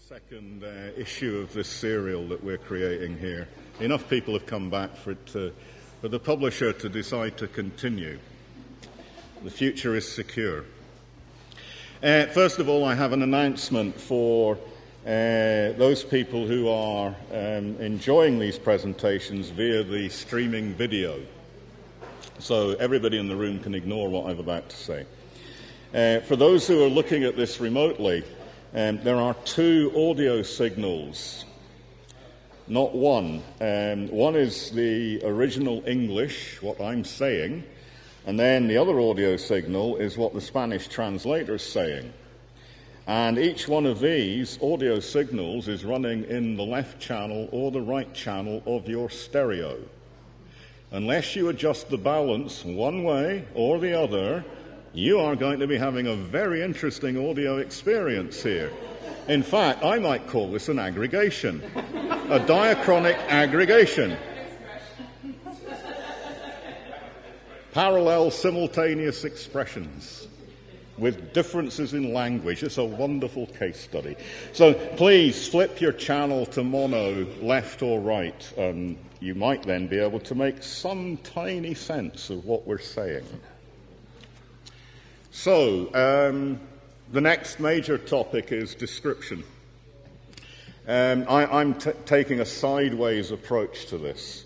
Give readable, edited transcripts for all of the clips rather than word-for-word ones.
second issue of this serial that we're creating here. Enough people have come back for the publisher to decide to continue. The future is secure. First of all, I have an announcement for those people who are enjoying these presentations via the streaming video. So everybody in the room can ignore what I'm about to say. For those who are looking at this remotely, there are two audio signals, not one. One is the original English, what I'm saying, and then the other audio signal is what the Spanish translator is saying. And each one of these audio signals is running in the left channel or the right channel of your stereo. Unless you adjust the balance one way or the other, you are going to be having a very interesting audio experience here. In fact, I might call this an aggregation, a diachronic aggregation. Parallel simultaneous expressions with differences in language. It's a wonderful case study. So please flip your channel to mono, left or right, and you might then be able to make some tiny sense of what we're saying. So, the next major topic is description. I'm taking a sideways approach to this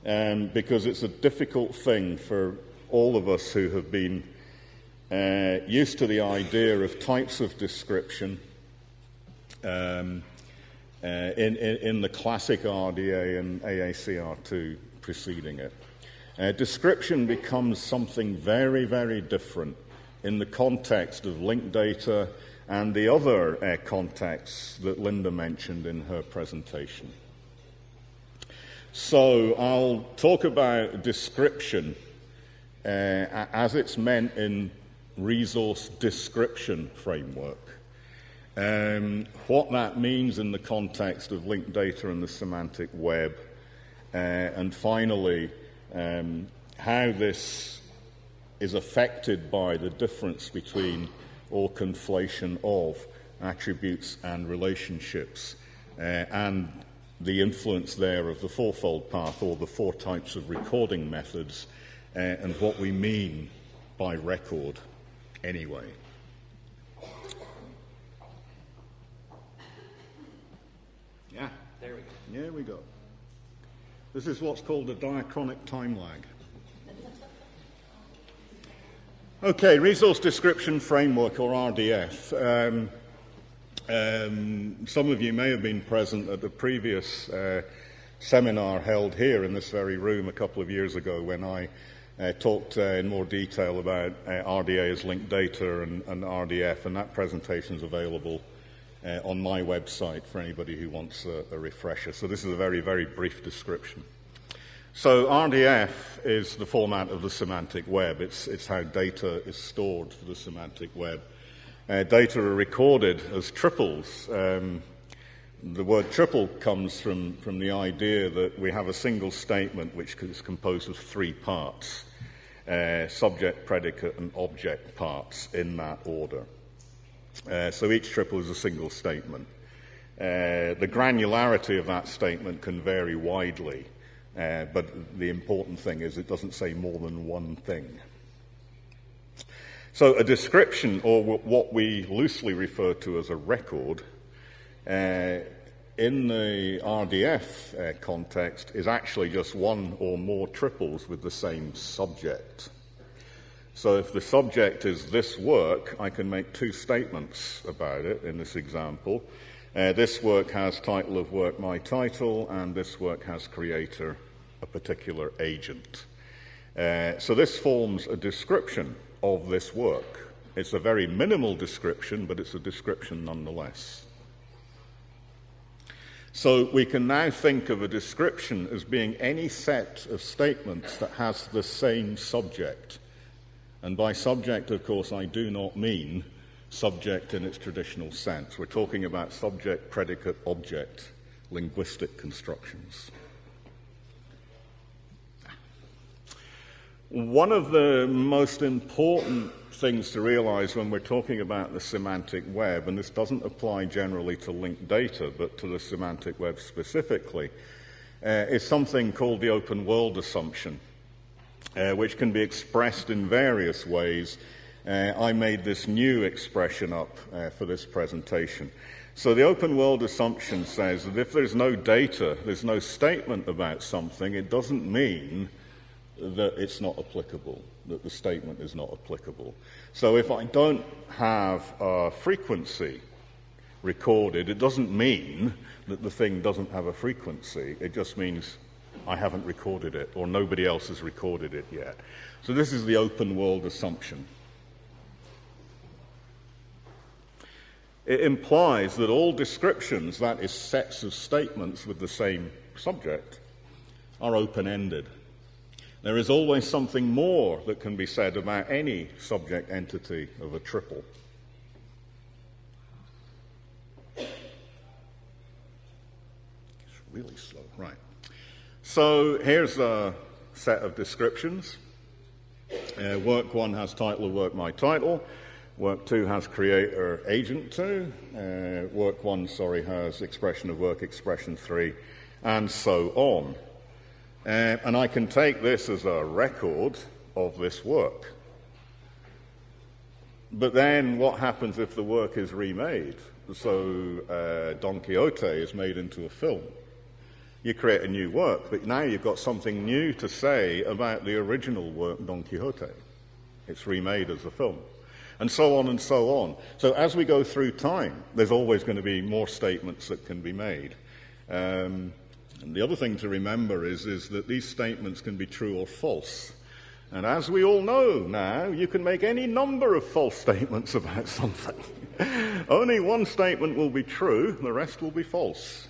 because it's a difficult thing for all of us who have been used to the idea of types of description in the classic RDA and AACR2 preceding it. Description becomes something very, very different in the context of linked data and the other contexts that Linda mentioned in her presentation. So I'll talk about description as it's meant in resource description framework, what that means in the context of linked data and the semantic web, and finally, how this is affected by the difference between or conflation of attributes and relationships, and the influence there of the fourfold path or the four types of recording methods, and what we mean by record anyway. Yeah, there we go. There we go. This is what's called a diachronic time lag. Okay, Resource Description Framework, or RDF. Some of you may have been present at the previous seminar held here in this very room a couple of years ago when I talked in more detail about RDA as linked data and RDF, and that presentation is available on my website for anybody who wants a refresher. So this is a very, very brief description. So RDF is the format of the semantic web. It's how data is stored for the semantic web. Data are recorded as triples. The word triple comes from the idea that we have a single statement which is composed of three parts, subject, predicate, and object parts in that order. So each triple is a single statement. The granularity of that statement can vary widely. But the important thing is it doesn't say more than one thing. So a description, or what we loosely refer to as a record, in the RDF context is actually just one or more triples with the same subject. So if the subject is this work, I can make two statements about it in this example. This work has title of work, my title, and this work has creator, a particular agent. So this forms a description of this work. It's a very minimal description, but it's a description nonetheless. So we can now think of a description as being any set of statements that has the same subject. And by subject, of course, I do not mean subject in its traditional sense. We're talking about subject, predicate, object, linguistic constructions. One of the most important things to realize when we're talking about the semantic web, and this doesn't apply generally to linked data, but to the semantic web specifically, is something called the open world assumption, which can be expressed in various ways. I made this new expression up for this presentation. So the open world assumption says that if there's no data, there's no statement about something, it doesn't mean that it's not applicable, that the statement is not applicable. So if I don't have a frequency recorded, it doesn't mean that the thing doesn't have a frequency. It just means I haven't recorded it, or nobody else has recorded it yet. So this is the open world assumption. It implies that all descriptions, that is, sets of statements with the same subject, are open-ended. There is always something more that can be said about any subject entity of a triple. It's really slow, right. So here's a set of descriptions. Work 1 has title of work, my title. Work 2 has creator, agent 2. Work 1, has expression of work, expression 3, and so on. And I can take this as a record of this work. But then what happens if the work is remade? So Don Quixote is made into a film. You create a new work, but now you've got something new to say about the original work, Don Quixote. It's remade as a film. And so on and so on. So as we go through time, there's always going to be more statements that can be made. And the other thing to remember is that these statements can be true or false. And as we all know now, you can make any number of false statements about something. Only one statement will be true, the rest will be false.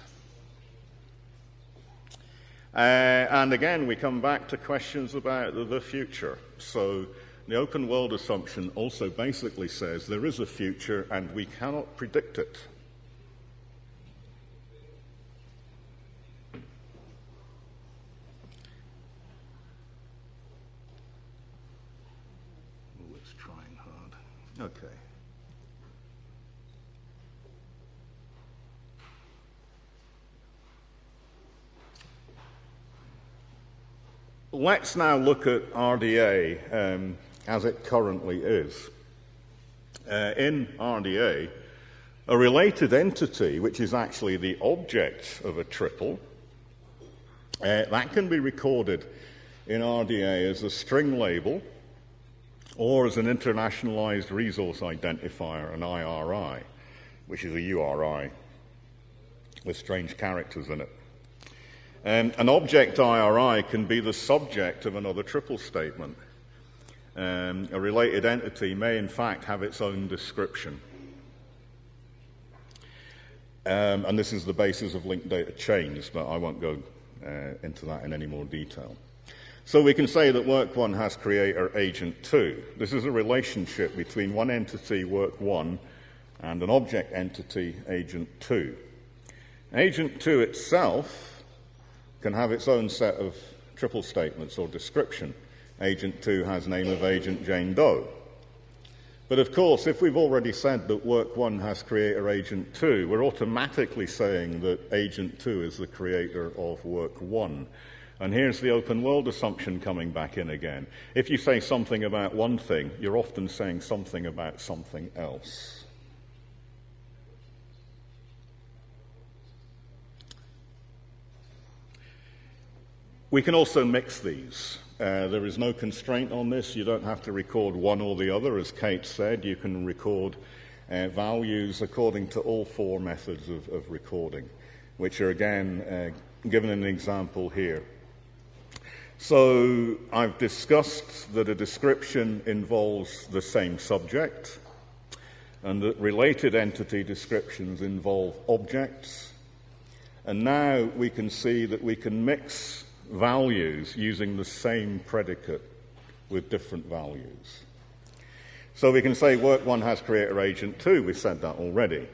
And again, we come back to questions about the future. So the open world assumption also basically says there is a future and we cannot predict it. Oh, it's trying hard. Okay. Let's now look at RDA as it currently is. In RDA, a related entity, which is actually the object of a triple, that can be recorded in RDA as a string label or as an internationalized resource identifier, an IRI, which is a URI with strange characters in it. An object IRI can be the subject of another triple statement. A related entity may, in fact, have its own description. And this is the basis of linked data chains, but I won't go into that in any more detail. So we can say that work 1 has creator, agent 2. This is a relationship between one entity, work 1, and an object entity, agent 2. Agent 2 itself can have its own set of triple statements or description. Agent 2 has name of agent Jane Doe. But of course, if we've already said that work 1 has creator agent 2, we're automatically saying that agent 2 is the creator of work 1. And here's the open world assumption coming back in again. If you say something about one thing, you're often saying something about something else. We can also mix these. There is no constraint on this. You don't have to record one or the other. As Kate said, you can record values according to all four methods of recording, which are, again, given an example here. So I've discussed that a description involves the same subject, and that related entity descriptions involve objects. And now we can see that we can mix values using the same predicate with different values. So we can say work 1 has creator agent 2. We've said that already.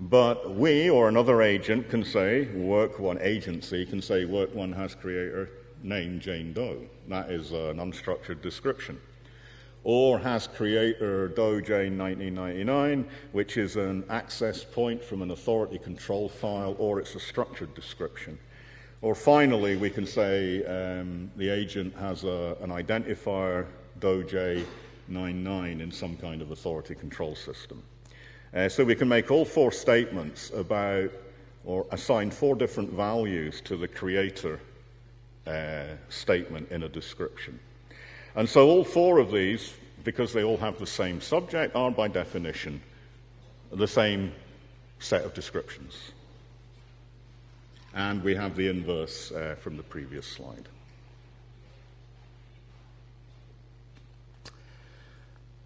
But we or another agent can say work 1 agency can say work 1 has creator name Jane Doe. That is an unstructured description. Or has creator Doe Jane 1999, which is an access point from an authority control file, or it's a structured description. Or finally, we can say the agent has an identifier Doe J99 in some kind of authority control system. So we can make all 4 statements about, or assign 4 different values to the creator statement in a description. And so all 4 of these, because they all have the same subject, are by definition the same set of descriptions. And we have the inverse from the previous slide.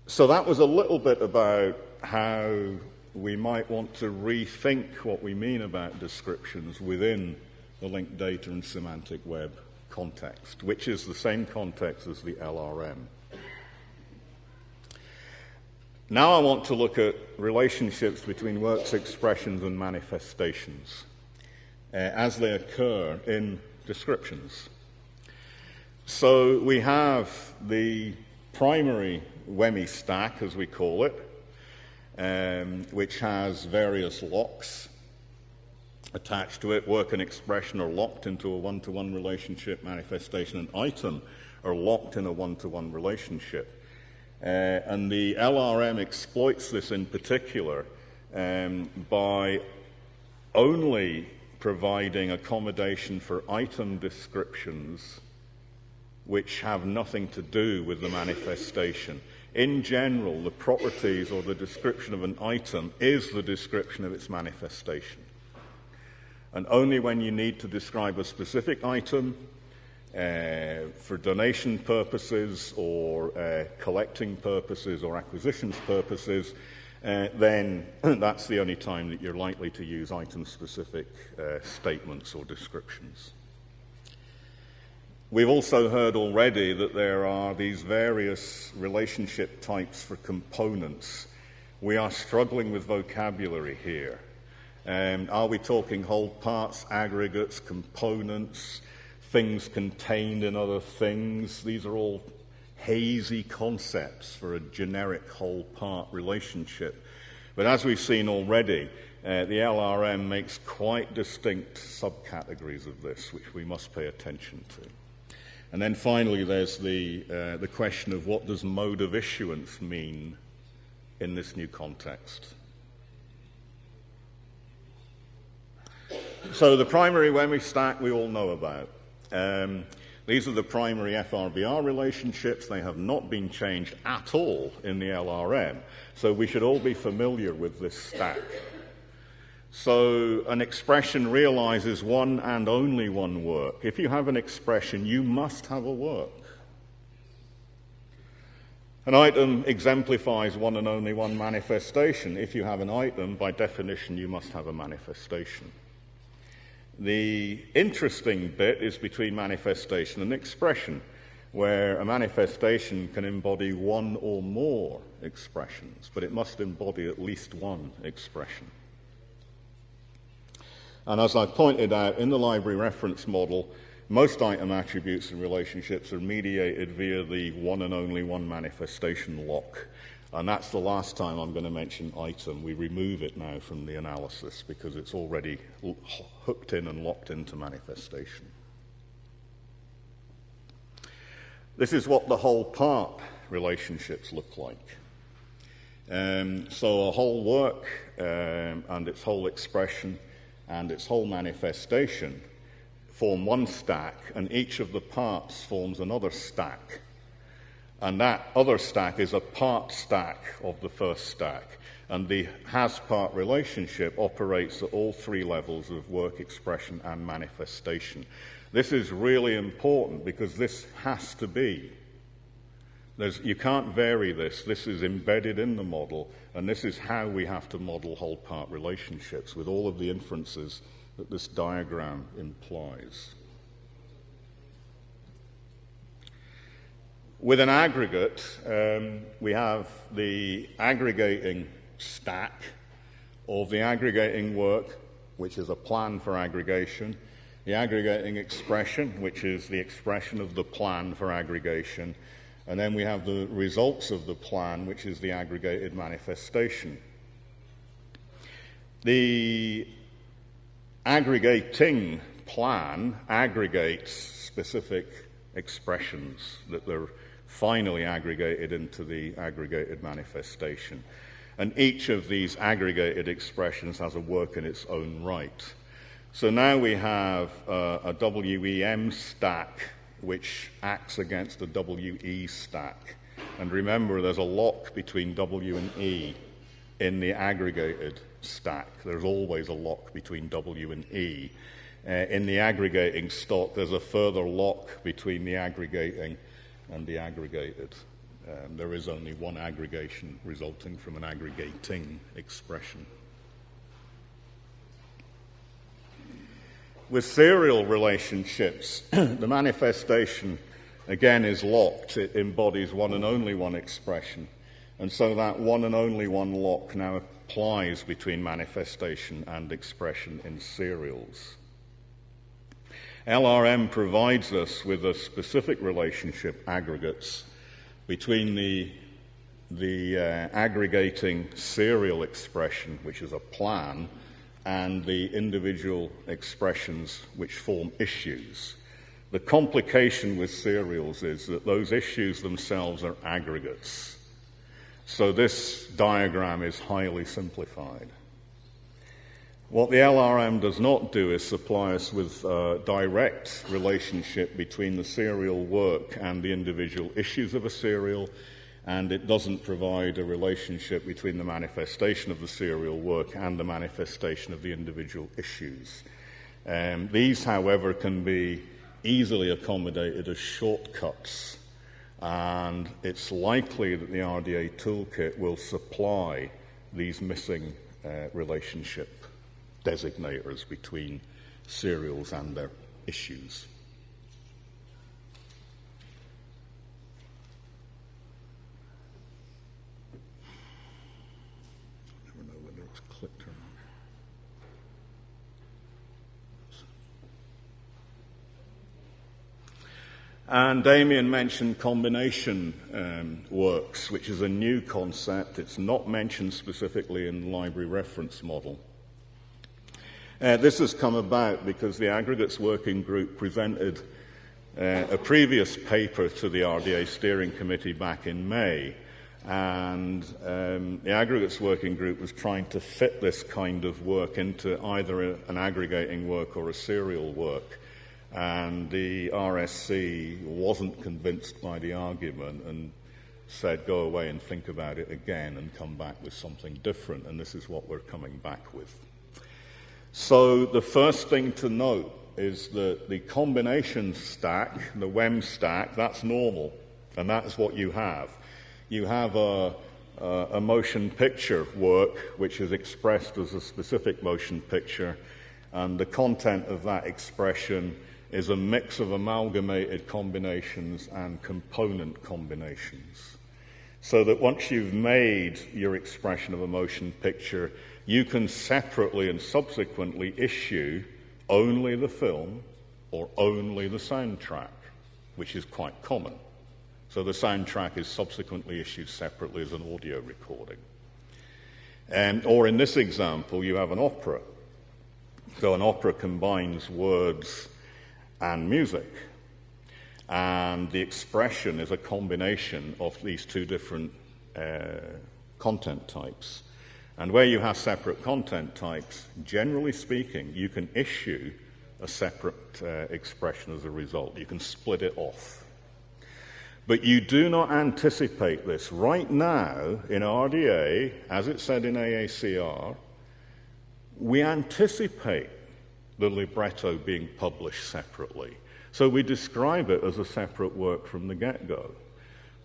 So that was a little bit about how we might want to rethink what we mean about descriptions within the linked data and semantic web context, which is the same context as the LRM. Now I want to look at relationships between works, expressions, and manifestations as they occur in descriptions. So we have the primary WEMI stack, as we call it, which has various locks attached to it. Work and expression are locked into a one-to-one relationship. Manifestation and item are locked in a one-to-one relationship. And the LRM exploits this in particular by only providing accommodation for item descriptions which have nothing to do with the manifestation. In general, the properties or the description of an item is the description of its manifestation. And only when you need to describe a specific item for donation purposes or collecting purposes or acquisitions purposes, then that's the only time that you're likely to use item-specific statements or descriptions. We've also heard already that there are these various relationship types for components. We are struggling with vocabulary here. Are we talking whole parts, aggregates, components, things contained in other things? These are all hazy concepts for a generic whole part relationship. But as we've seen already, the LRM makes quite distinct subcategories of this, which we must pay attention to. And then finally, there's the question of what does mode of issuance mean in this new context. So the primary WEMI stack we all know about. These are the primary FRBR relationships. They have not been changed at all in the LRM. So we should all be familiar with this stack. So an expression realizes one and only one work. If you have an expression, you must have a work. An item exemplifies one and only one manifestation. If you have an item, by definition, you must have a manifestation. The interesting bit is between manifestation and expression, where a manifestation can embody one or more expressions, but it must embody at least one expression. And as I pointed out, in the library reference model, most item attributes and relationships are mediated via the one and only one manifestation lock. And that's the last time I'm going to mention item. We remove it now from the analysis because it's already hooked in and locked into manifestation. This is what the whole part relationships look like. So a whole work and its whole expression and its whole manifestation form one stack, and each of the parts forms another stack. And that other stack is a part stack of the first stack. And the has-part relationship operates at all 3 levels of work, expression, and manifestation. This is really important because this has to be. You can't vary this. This is embedded in the model, and this is how we have to model whole-part relationships with all of the inferences that this diagram implies. With an aggregate, we have the aggregating stack of the aggregating work, which is a plan for aggregation. the aggregating expression, which is the expression of the plan for aggregation, and then we have the results of the plan, which is the aggregated manifestation. The aggregating plan aggregates specific expressions that they're finally aggregated into the aggregated manifestation. And each of these aggregated expressions has a work in its own right. So now we have a WEM stack which acts against a WE stack. And remember, there's a lock between W and E in the aggregated stack. There's always a lock between W and E. In the aggregating stock, there's a further lock between the aggregating and the aggregated. There is only one aggregation resulting from an aggregating expression. With serial relationships, the manifestation, again, is locked. It embodies one and only one expression. And so that one and only one lock now applies between manifestation and expression in serials. LRM provides us with a specific relationship, aggregates, between the aggregating serial expression, which is a plan, and the individual expressions which form issues. The complication with serials is that those issues themselves are aggregates. So this diagram is highly simplified. What the LRM does not do is supply us with a direct relationship between the serial work and the individual issues of a serial, and it doesn't provide a relationship between the manifestation of the serial work and the manifestation of the individual issues. These, however, can be easily accommodated as shortcuts, and it's likely that the RDA Toolkit will supply these missing relationship designators between serials and their issues. I never know whether it's clicked or not. And Damien mentioned combination works, which is a new concept. It's not mentioned specifically in the library reference model. This has come about because the Aggregates Working Group presented a previous paper to the RDA Steering Committee back in May, and the Aggregates Working Group was trying to fit this kind of work into either an aggregating work or a serial work, and the RSC wasn't convinced by the argument and said, go away and think about it again and come back with something different, and this is what we're coming back with. So the first thing to note is that the combination stack, the WEM stack, that's normal, and that's what you have. You have a motion picture work which is expressed as a specific motion picture, and the content of that expression is a mix of amalgamated combinations and component combinations. So that once you've made your expression of a motion picture, you can separately and subsequently issue only the film or only the soundtrack, which is quite common. So the soundtrack is subsequently issued separately as an audio recording. Or in this example, you have an opera. So an opera combines words and music. And the expression is a combination of these two different content types. And where you have separate content types, generally speaking, you can issue a separate expression as a result. You can split it off. But you do not anticipate this. Right now, in RDA, as it said in AACR, we anticipate the libretto being published separately. So we describe it as a separate work from the get-go.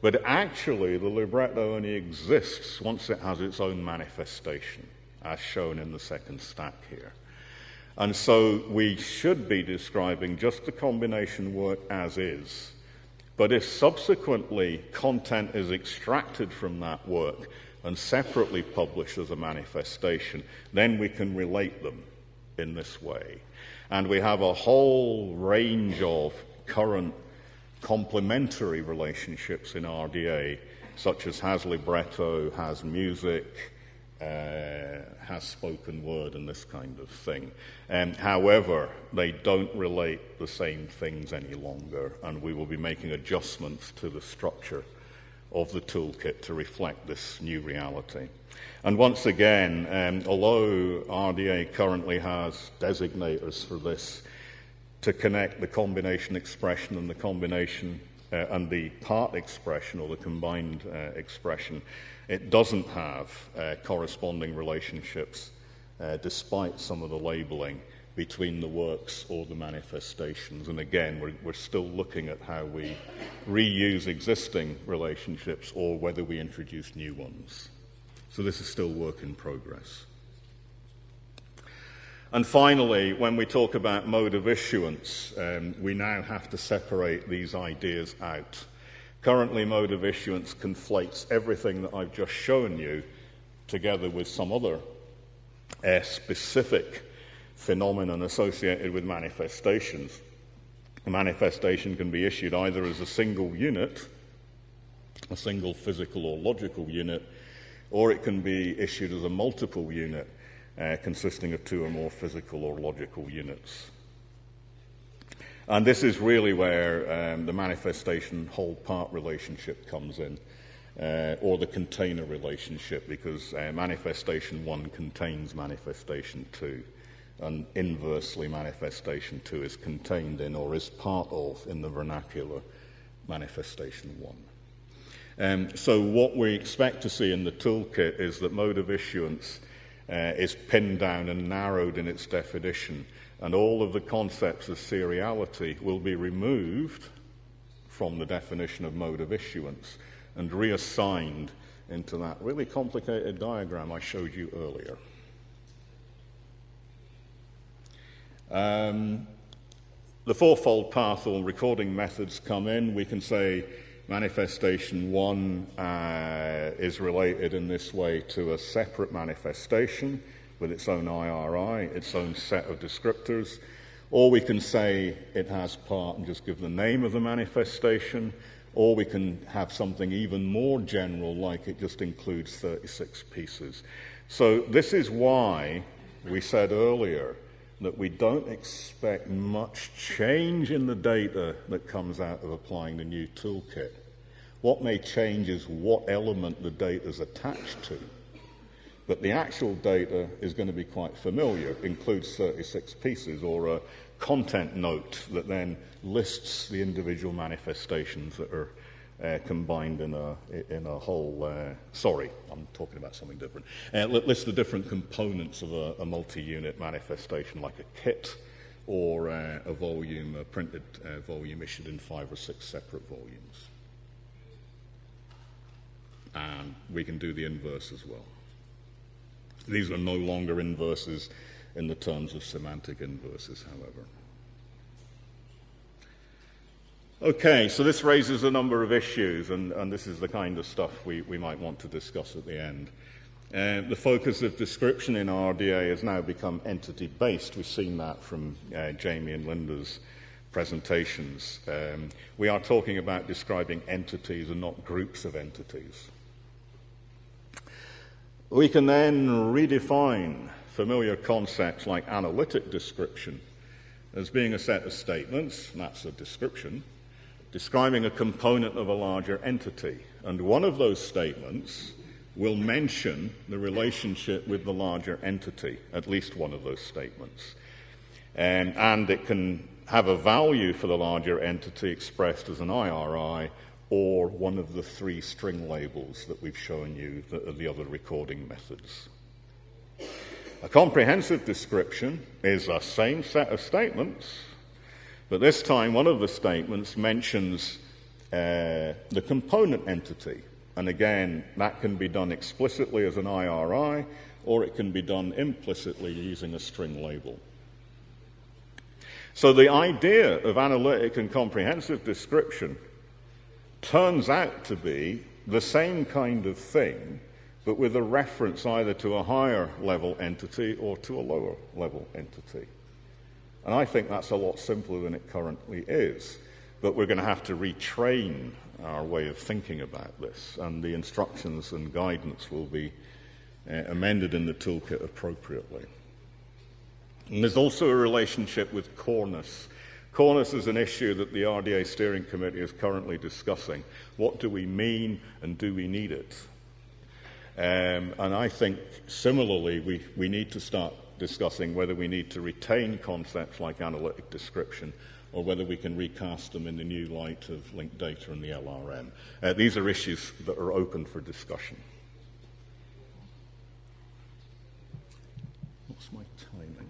But actually, the libretto only exists once it has its own manifestation, as shown in the second stack here. And so we should be describing just the combination work as is. But if subsequently content is extracted from that work and separately published as a manifestation, then we can relate them in this way. And we have a whole range of current complementary relationships in RDA, such as has libretto, has music, has spoken word, and this kind of thing. However, they don't relate the same things any longer, and we will be making adjustments to the structure of the toolkit to reflect this new reality. And once again, although RDA currently has designators for this to connect the combination expression and the combination and the part expression or the combined expression, it doesn't have corresponding relationships, despite some of the labeling, between the works or the manifestations. And again, we're still looking at how we reuse existing relationships or whether we introduce new ones. So this is still work in progress. And finally, when we talk about mode of issuance, we now have to separate these ideas out. Currently, mode of issuance conflates everything that I've just shown you together with some other specific phenomenon associated with manifestations. A manifestation can be issued either as a single unit, a single physical or logical unit, or it can be issued as a multiple unit consisting of two or more physical or logical units. And this is really where the manifestation whole-part relationship comes in, or the container relationship, because manifestation 1 contains manifestation 2, and inversely manifestation 2 is contained in or is part of, in the vernacular, manifestation 1. So what we expect to see in the toolkit is that mode of issuance is pinned down and narrowed in its definition, and all of the concepts of seriality will be removed from the definition of mode of issuance and reassigned into that really complicated diagram I showed you earlier. The fourfold path or recording methods come in. We can say manifestation 1 is related in this way to a separate manifestation with its own IRI, its own set of descriptors. Or we can say it has part and just give the name of the manifestation. Or we can have something even more general, like it just includes 36 pieces. So this is why we said earlier that we don't expect much change in the data that comes out of applying the new toolkit. What may change is what element the data is attached to. But the actual data is going to be quite familiar. It includes 36 pieces, or a content note that then lists the individual manifestations that are combined in a whole, sorry, I'm talking about something different. Lists the different components of a multi-unit manifestation, like a kit or a volume, a printed volume issued in 5 or 6 separate volumes. And we can do the inverse as well. These are no longer inverses in the terms of semantic inverses, however. Okay, so this raises a number of issues, and this is the kind of stuff we might want to discuss at the end. The focus of description in RDA has now become entity-based. We've seen that from Jamie and Linda's presentations. We are talking about describing entities and not groups of entities. We can then redefine familiar concepts like analytic description as being a set of statements, and that's a description, describing a component of a larger entity. And one of those statements will mention the relationship with the larger entity, at least one of those statements. And it can have a value for the larger entity expressed as an IRI, or one of the 3 string labels that we've shown you that are the other recording methods. A comprehensive description is the same set of statements, but this time one of the statements mentions the component entity. And again, that can be done explicitly as an IRI, or it can be done implicitly using a string label. So the idea of analytic and comprehensive description turns out to be the same kind of thing, but with a reference either to a higher level entity or to a lower level entity. And I think that's a lot simpler than it currently is. But we're going to have to retrain our way of thinking about this, and the instructions and guidance will be amended in the toolkit appropriately. And there's also a relationship with coreness. Coreness is an issue that the RDA Steering Committee is currently discussing. What do we mean, and do we need it? And I think, similarly, we need to start discussing whether we need to retain concepts like analytic description, or whether we can recast them in the new light of linked data and the LRM. These are issues that are open for discussion. What's my timing?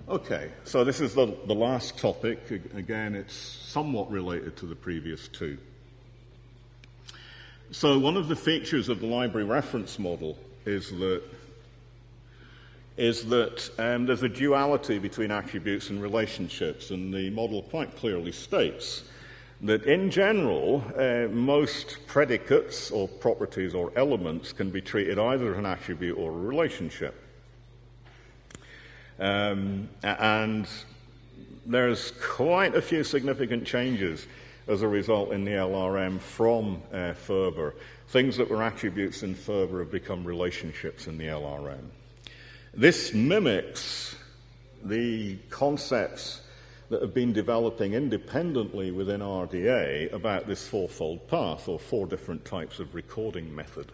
Okay, so this is the last topic. Again, it's somewhat related to the previous two. So one of the features of the library reference model is that there's a duality between attributes and relationships, and the model quite clearly states that in general, most predicates or properties or elements can be treated either as an attribute or a relationship. And there's quite a few significant changes as a result in the LRM from Ferber. Things that were attributes in Ferber have become relationships in the LRM. This mimics the concepts that have been developing independently within RDA about this fourfold path, or 4 different types of recording method.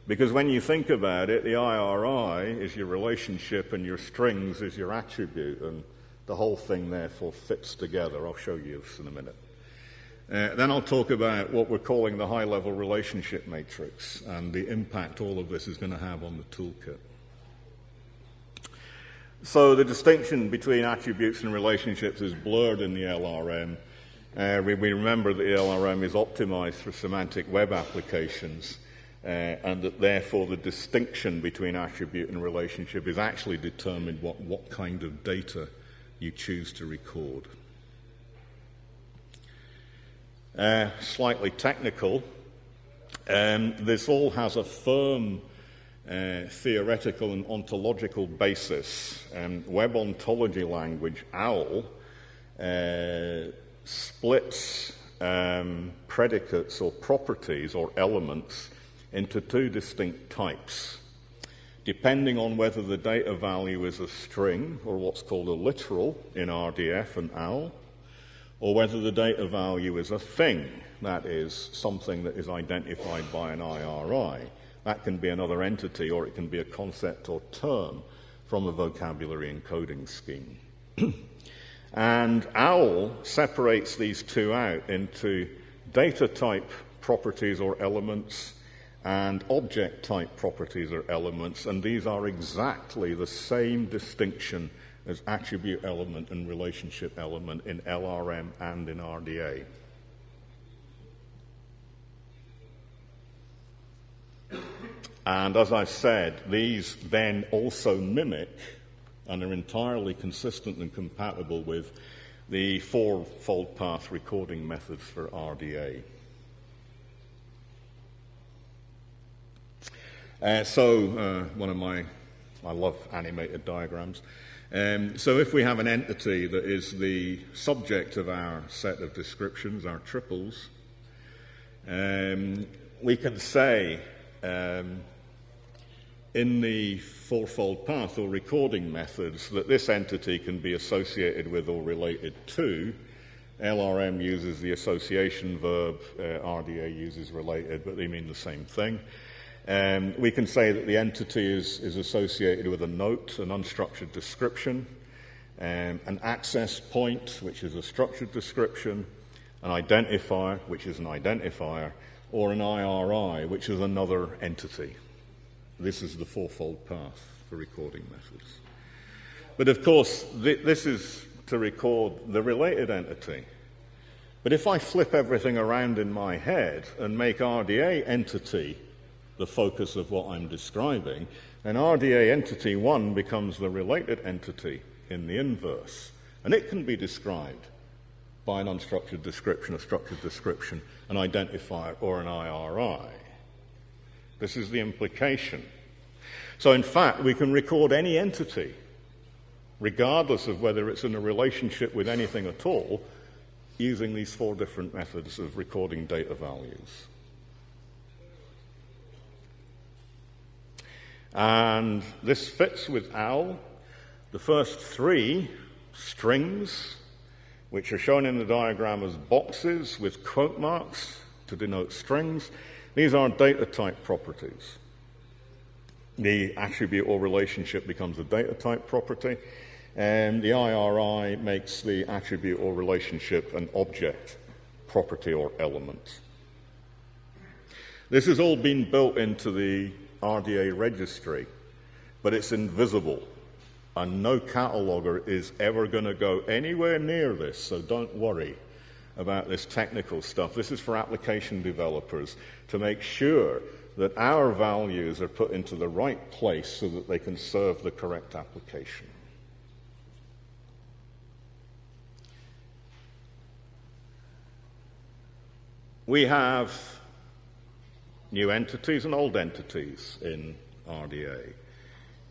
Because when you think about it, the IRI is your relationship and your strings is your attribute, and the whole thing therefore fits together. I'll show you this in a minute. Then I'll talk about what we're calling the high-level relationship matrix and the impact all of this is going to have on the toolkit. So the distinction between attributes and relationships is blurred in the LRM. We remember that the LRM is optimized for semantic web applications, and that therefore the distinction between attribute and relationship is actually determined what kind of data you choose to record. Slightly technical, this all has a firm theoretical and ontological basis. Web ontology language, OWL, splits predicates or properties or elements into 2 distinct types, depending on whether the data value is a string, or what's called a literal in RDF and OWL, or whether the data value is a thing, that is, something that is identified by an IRI. That can be another entity, or it can be a concept or term from a vocabulary encoding scheme. And OWL separates these 2 out into data type properties or elements and object type properties or elements, and these are exactly the same distinction as attribute element and relationship element in LRM and in RDA. And as I said, these then also mimic and are entirely consistent and compatible with the 4-fold path recording methods for RDA. One of I love animated diagrams. So if we have an entity that is the subject of our set of descriptions, our triples, we can say in the 4-fold path or recording methods that this entity can be associated with or related to. LRM uses the association verb, RDA uses related, but they mean the same thing. We can say that the entity is associated with a note, an unstructured description, an access point, which is a structured description, an identifier, which is an identifier, or an IRI, which is another entity. This is the 4-fold path for recording methods. But of course, this is to record the related entity. But if I flip everything around in my head and make RDA entity the focus of what I'm describing, then RDA entity 1 becomes the related entity in the inverse. And it can be described by an unstructured description, a structured description, an identifier, or an IRI. This is the implication. So in fact, we can record any entity, regardless of whether it's in a relationship with anything at all, using these 4 different methods of recording data values. And this fits with OWL. The first 3 strings, which are shown in the diagram as boxes with quote marks to denote strings, these are data type properties. The attribute or relationship becomes a data type property, and the IRI makes the attribute or relationship an object, property or element. This has all been built into the RDA registry, but it's invisible, and no cataloger is ever going to go anywhere near this, so don't worry about this technical stuff. This is for application developers to make sure that our values are put into the right place so that they can serve the correct application. We have new entities and old entities in RDA.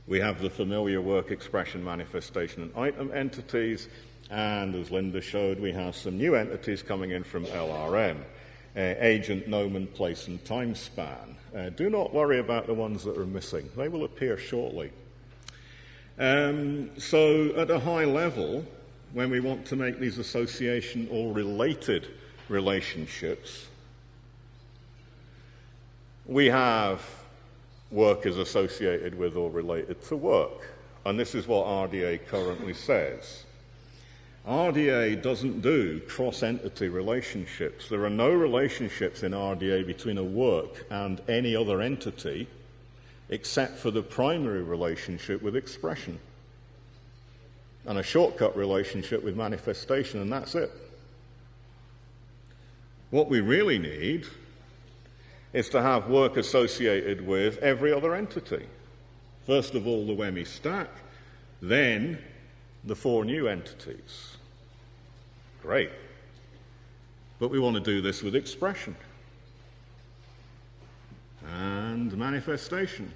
We have the familiar work, expression, manifestation, and item entities, and as Linda showed, we have some new entities coming in from LRM, agent, nomen, place, and time span. Do not worry about the ones that are missing. They will appear shortly. So at a high level, when we want to make these association or related relationships, we have work is associated with or related to work. And this is what RDA currently says. RDA doesn't do cross-entity relationships. There are no relationships in RDA between a work and any other entity except for the primary relationship with expression and a shortcut relationship with manifestation, and that's it. What we really need is to have work associated with every other entity. First of all, the WEMI stack, then the 4 new entities. Great. But we want to do this with expression and manifestation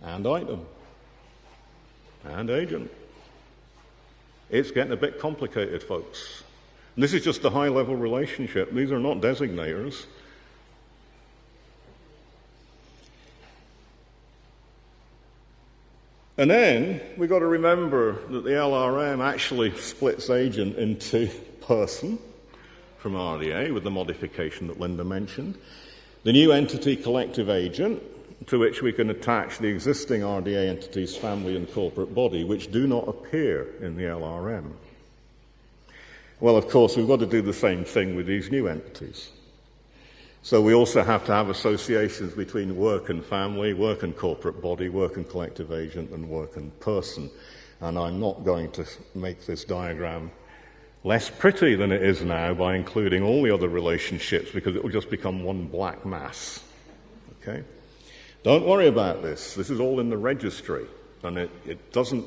and item and agent. It's getting a bit complicated, folks. And this is just a high-level relationship. These are not designators. And then we've got to remember that the LRM actually splits agent into person from RDA with the modification that Linda mentioned. The new entity collective agent, to which we can attach the existing RDA entities family and corporate body, which do not appear in the LRM. Well, of course, we've got to do the same thing with these new entities. So we also have to have associations between work and family, work and corporate body, work and collective agent, and work and person. And I'm not going to make this diagram less pretty than it is now by including all the other relationships, because it will just become one black mass. Okay? Don't worry about this. This is all in the registry. And it doesn't,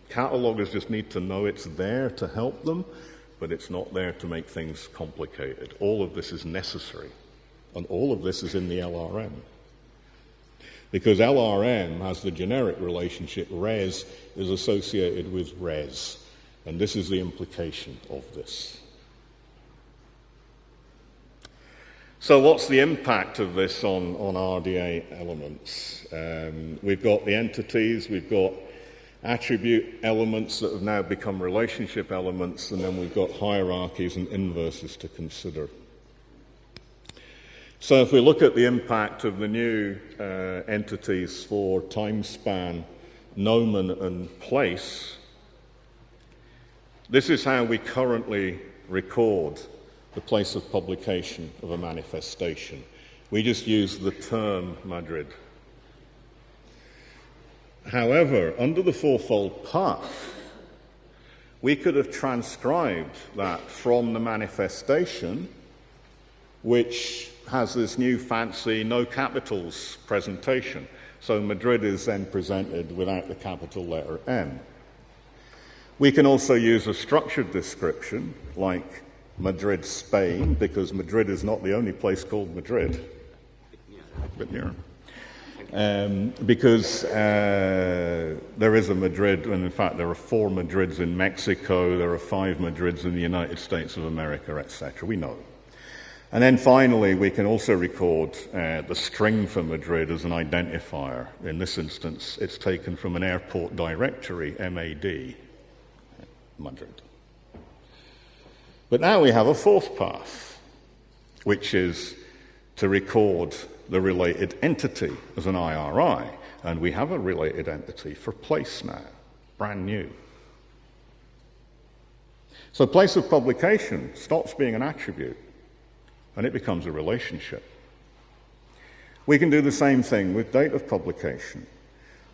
catalogers just need to know it's there to help them, but it's not there to make things complicated. All of this is necessary. And all of this is in the LRM. Because LRM has the generic relationship res is associated with res. And this is the implication of this. So what's the impact of this on RDA elements? We've got the entities, we've got attribute elements that have now become relationship elements, and then we've got hierarchies and inverses to consider. So if we look at the impact of the new entities for time span, nomen, and place, this is how we currently record the place of publication of a manifestation. We just use the term Madrid. However, under the fourfold path, we could have transcribed that from the manifestation, which has this new fancy no capitals presentation. So Madrid is then presented without the capital letter M. We can also use a structured description like Madrid, Spain, because Madrid is not the only place called Madrid. But yeah. Because there is a Madrid, and in fact there are 4 Madrids in Mexico, there are 5 Madrids in the United States of America, etc. We know. And then finally, we can also record the string for Madrid as an identifier. In this instance, it's taken from an airport directory, MAD, Madrid. But now we have a 4th path, which is to record the related entity as an IRI. And we have a related entity for place now, brand new. So place of publication stops being an attribute, and it becomes a relationship. We can do the same thing with date of publication.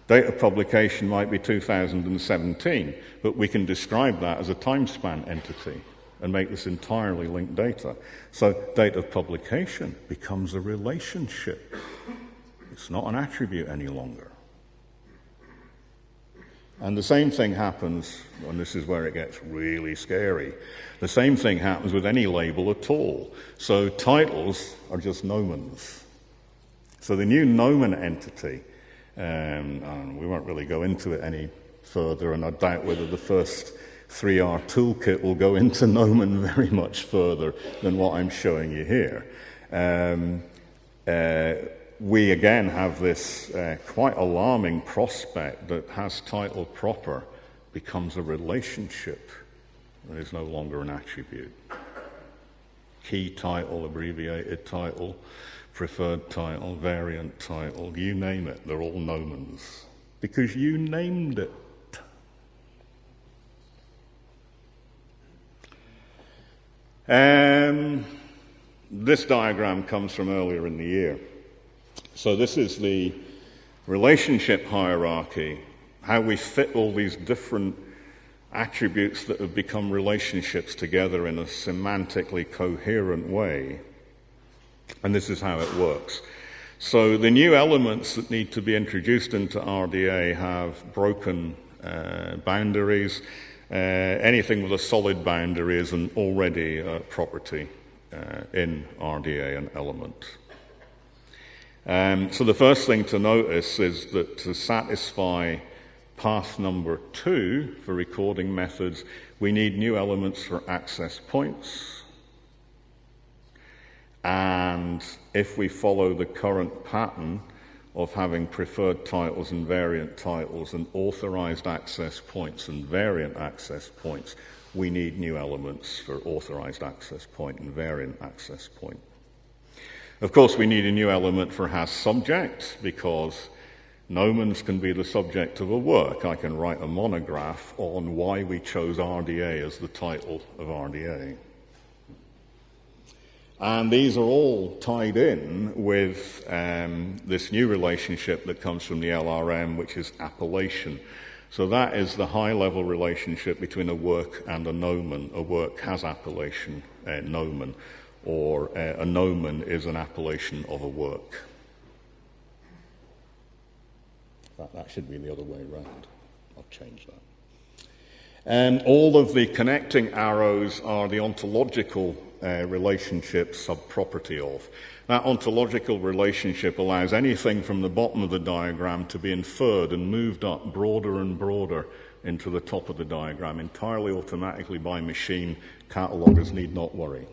Date of publication might be 2017, but we can describe that as a time span entity and make this entirely linked data. So date of publication becomes a relationship. It's not an attribute any longer. And the same thing happens, and this is where it gets really scary, the same thing happens with any label at all. So titles are just nomens. So the new nomen entity, and we won't really go into it any further, and I doubt whether the first 3R Toolkit will go into nomen very much further than what I'm showing you here. We again have this quite alarming prospect that has title proper becomes a relationship and is no longer an attribute. Key title, abbreviated title, preferred title, variant title, you name it, they're all nomens because you named it. This diagram comes from earlier in the year. So this is the relationship hierarchy, how we fit all these different attributes that have become relationships together in a semantically coherent way. And this is how it works. So the new elements that need to be introduced into RDA have broken boundaries. Anything with a solid boundary is already a property in RDA, an element. So the first thing to notice is that to satisfy path number 2 for recording methods, we need new elements for access points. And if we follow the current pattern of having preferred titles and variant titles and authorized access points and variant access points, we need new elements for authorized access point and variant access point. Of course, we need a new element for has subject because nomens can be the subject of a work. I can write a monograph on why we chose RDA as the title of RDA. And these are all tied in with this new relationship that comes from the LRM, which is appellation. So that is the high-level relationship between a work and a nomen. A work has appellation, nomen, or a nomen is an appellation of a work. That should be the other way around. I'll change that. And all of the connecting arrows are the ontological relationship sub-property of. That ontological relationship allows anything from the bottom of the diagram to be inferred and moved up broader and broader into the top of the diagram, entirely automatically by machine. Catalogers need not worry.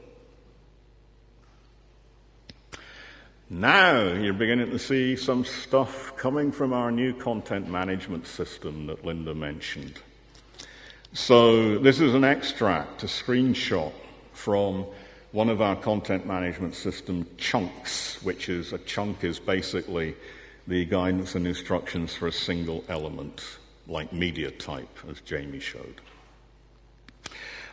Now you're beginning to see some stuff coming from our new content management system that Linda mentioned. So this is an extract, a screenshot from one of our content management system chunks, which is a chunk is basically the guidance and instructions for a single element, like media type, as Jamie showed.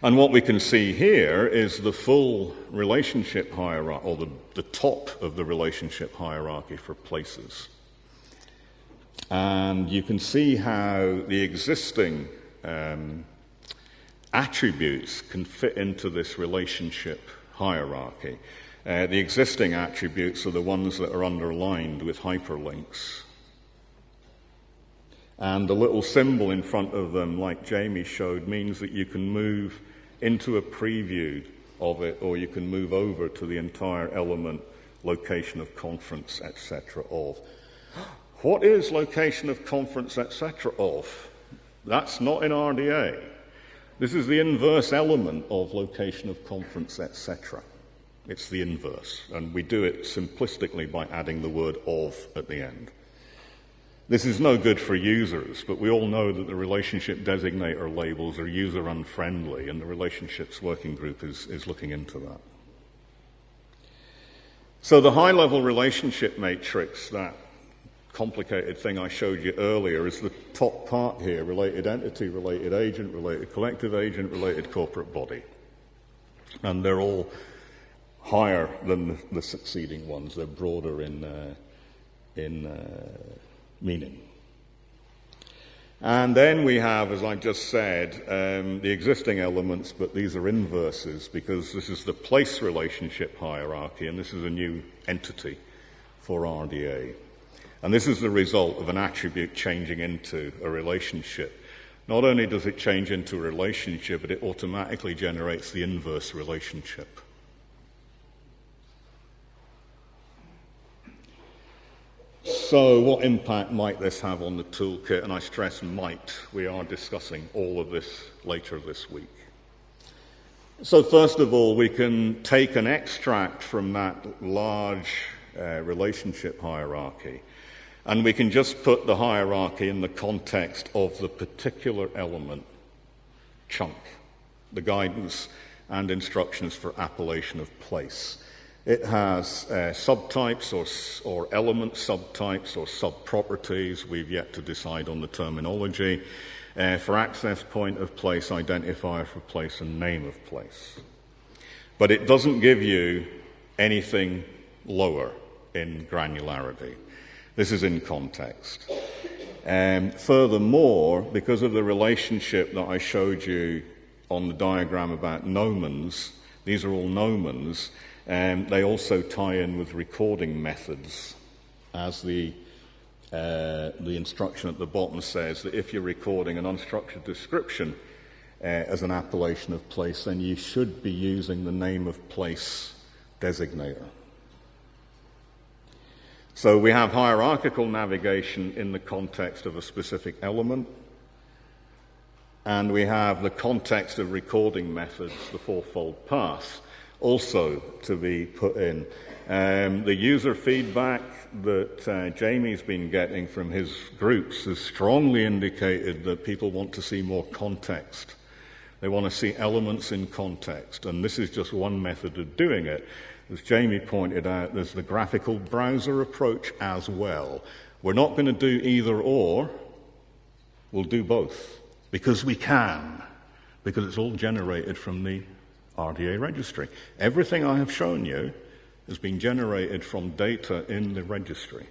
And what we can see here is the full relationship hierarchy, or the top of the relationship hierarchy for places. And you can see how the existing attributes can fit into this relationship hierarchy. The existing attributes are the ones that are underlined with hyperlinks. And the little symbol in front of them, like Jamie showed, means that you can move into a preview of it, or you can move over to the entire element, location of conference, etc. of. What is location of conference, etc. of? That's not in RDA. This is the inverse element of location of conference, etc. It's the inverse, and we do it simplistically by adding the word of at the end. This is no good for users, but we all know that the relationship designator labels are user unfriendly, and the relationships working group is looking into that. So the high-level relationship matrix, that complicated thing I showed you earlier, is the top part here: related entity, related agent, related collective agent, related corporate body. And they're all higher than the succeeding ones. They're broader in meaning. And then we have, as I just said, the existing elements, but these are inverses because this is the place relationship hierarchy, and this is a new entity for RDA. And this is the result of an attribute changing into a relationship. Not only does it change into a relationship, but it automatically generates the inverse relationship. So what impact might this have on the toolkit? And I stress might. We are discussing all of this later this week. So first of all, we can take an extract from that large relationship hierarchy, and we can just put the hierarchy in the context of the particular element chunk, the guidance and instructions for appellation of place. It has subtypes or element subtypes or subproperties. We've yet to decide on the terminology. For access point of place, identifier for place, and name of place. But it doesn't give you anything lower in granularity. This is in context. Furthermore, because of the relationship that I showed you on the diagram about nomens, these are all nomens, they also tie in with recording methods, as the instruction at the bottom says that if you're recording an unstructured description as an appellation of place, then you should be using the name of place designator. So we have hierarchical navigation in the context of a specific element, and we have the context of recording methods, the fourfold path, also to be put in. The user feedback that Jamie's been getting from his groups has strongly indicated that people want to see more context. They want to see elements in context, and this is just one method of doing it. As Jamie pointed out, there's the graphical browser approach as well. We're not going to do either or, we'll do both, because we can, because it's all generated from the RDA registry. Everything I have shown you has been generated from data in the registry.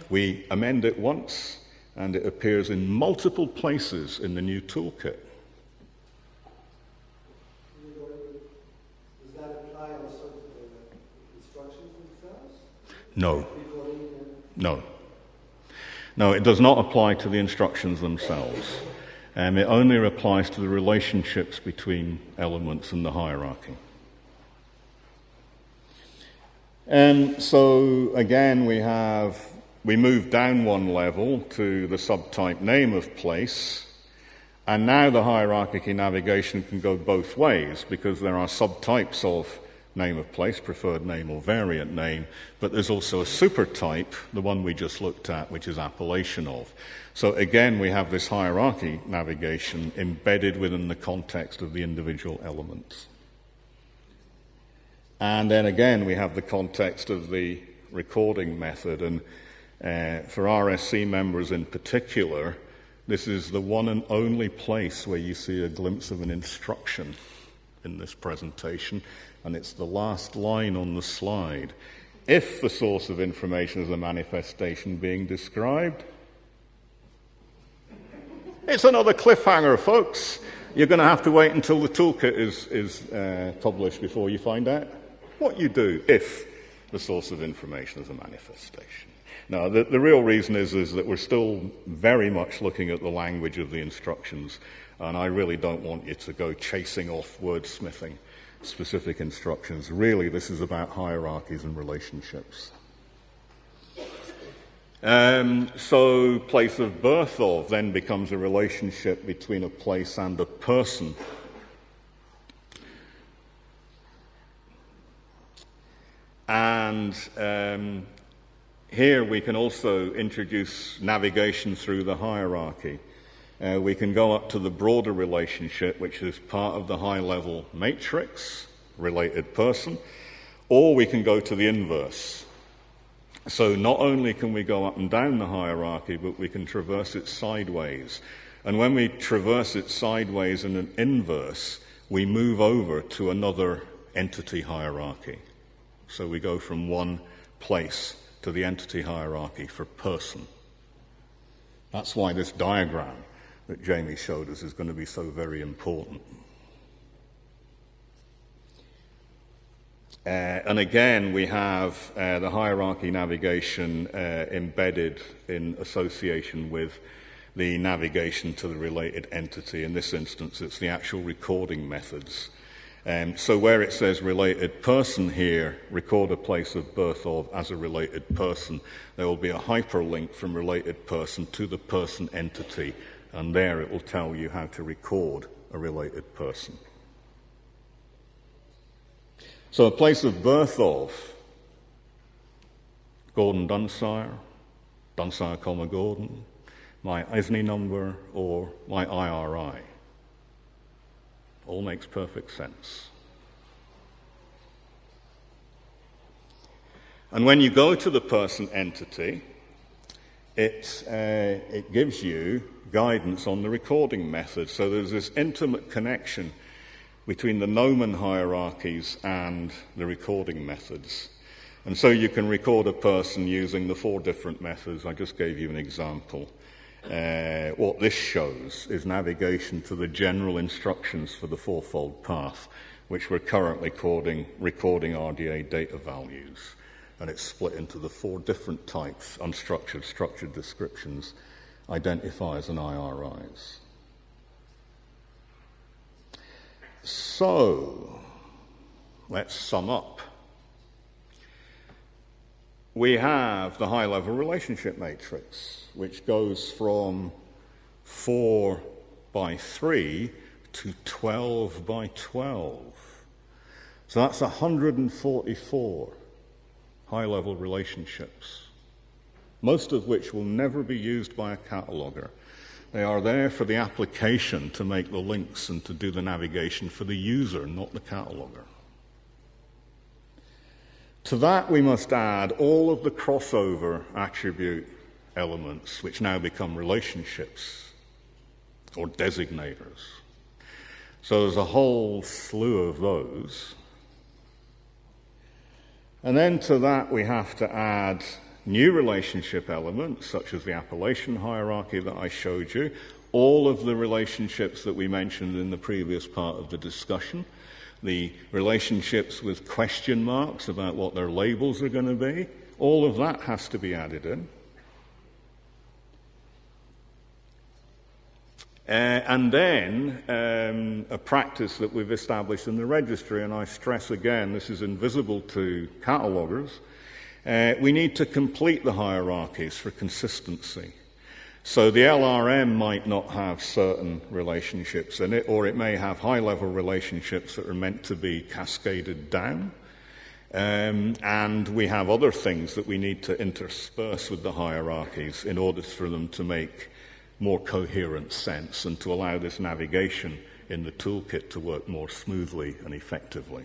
We amend it once, and it appears in multiple places in the new toolkit. Does that apply also to the instructions themselves? No. No. No, it does not apply to the instructions themselves. It only applies to the relationships between elements and the hierarchy. So again, we move down one level to the subtype name of place, and now the hierarchical navigation can go both ways because there are subtypes of name of place, preferred name or variant name, but there's also a supertype, the one we just looked at, which is appellation of. So again, we have this hierarchy navigation embedded within the context of the individual elements. And then again, we have the context of the recording method, and for RSC members in particular, this is the one and only place where you see a glimpse of an instruction in this presentation, and it's the last line on the slide. If the source of information is a manifestation being described, it's another cliffhanger, folks. You're going to have to wait until the toolkit is published before you find out what you do if the source of information is a manifestation. Now, the real reason is that we're still very much looking at the language of the instructions, and I really don't want you to go chasing off wordsmithing specific instructions. Really, this is about hierarchies and relationships. So place of birth of then becomes a relationship between a place and a person. And here we can also introduce navigation through the hierarchy. We can go up to the broader relationship, which is part of the high-level matrix, related person, or we can go to the inverse. So not only can we go up and down the hierarchy, but we can traverse it sideways. And when we traverse it sideways in an inverse, we move over to another entity hierarchy. So we go from one place to the entity hierarchy for person. That's why this diagram that Jamie showed us is going to be so very important. And again, we have the hierarchy navigation embedded in association with the navigation to the related entity. In this instance, it's the actual recording methods. So where it says related person here, record a place of birth of as a related person, there will be a hyperlink from related person to the person entity, and there it will tell you how to record a related person. So a place of birth of Gordon Dunsire, Dunsire, Gordon, my ISNI number, or my IRI. All makes perfect sense. And when you go to the person entity, it gives you guidance on the recording method. So there's this intimate connection between the nomen hierarchies and the recording methods. And so you can record a person using the 4 different methods. I just gave you an example. What this shows is navigation to the general instructions for the 4-fold path, which we're currently recording RDA data values. And it's split into the 4 different types: unstructured, structured descriptions, identifiers, and IRIs. So, let's sum up. We have the high-level relationship matrix, which goes from 4 by 3 to 12 by 12. So that's 144 high-level relationships, most of which will never be used by a cataloger. They are there for the application to make the links and to do the navigation for the user, not the cataloger. To that, we must add all of the crossover attribute elements, which now become relationships or designators. So there's a whole slew of those. And then to that, we have to add new relationship elements, such as the appellation hierarchy that I showed you, all of the relationships that we mentioned in the previous part of the discussion, the relationships with question marks about what their labels are going to be, all of that has to be added in. And then a practice that we've established in the registry, and I stress again, this is invisible to catalogers, we need to complete the hierarchies for consistency. So the LRM might not have certain relationships in it, or it may have high-level relationships that are meant to be cascaded down. And we have other things that we need to intersperse with the hierarchies in order for them to make more coherent sense and to allow this navigation in the toolkit to work more smoothly and effectively.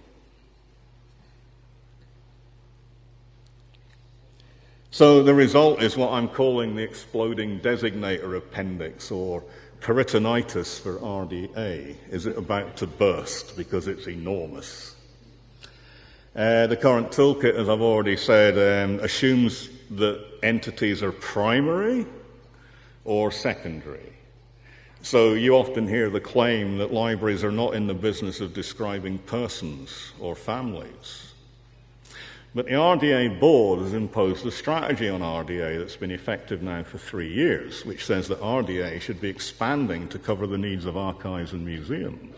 So the result is what I'm calling the exploding designator appendix, or peritonitis for RDA. Is it about to burst because it's enormous? The current toolkit, as I've already said, assumes that entities are primary or secondary. So you often hear the claim that libraries are not in the business of describing persons or families. But the RDA board has imposed a strategy on RDA that's been effective now for 3 years, which says that RDA should be expanding to cover the needs of archives and museums.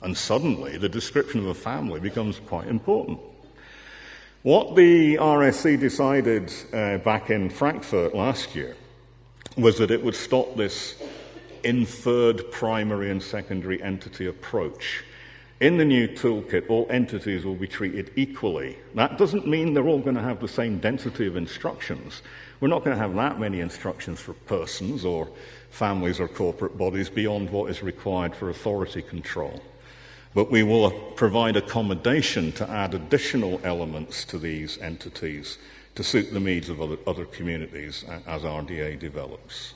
And suddenly, the description of a family becomes quite important. What the RSC decided back in Frankfurt last year was that it would stop this inferred primary and secondary entity approach. In the new toolkit, all entities will be treated equally. That doesn't mean they're all going to have the same density of instructions. We're not going to have that many instructions for persons or families or corporate bodies beyond what is required for authority control. But we will provide accommodation to add additional elements to these entities to suit the needs of other communities as RDA develops.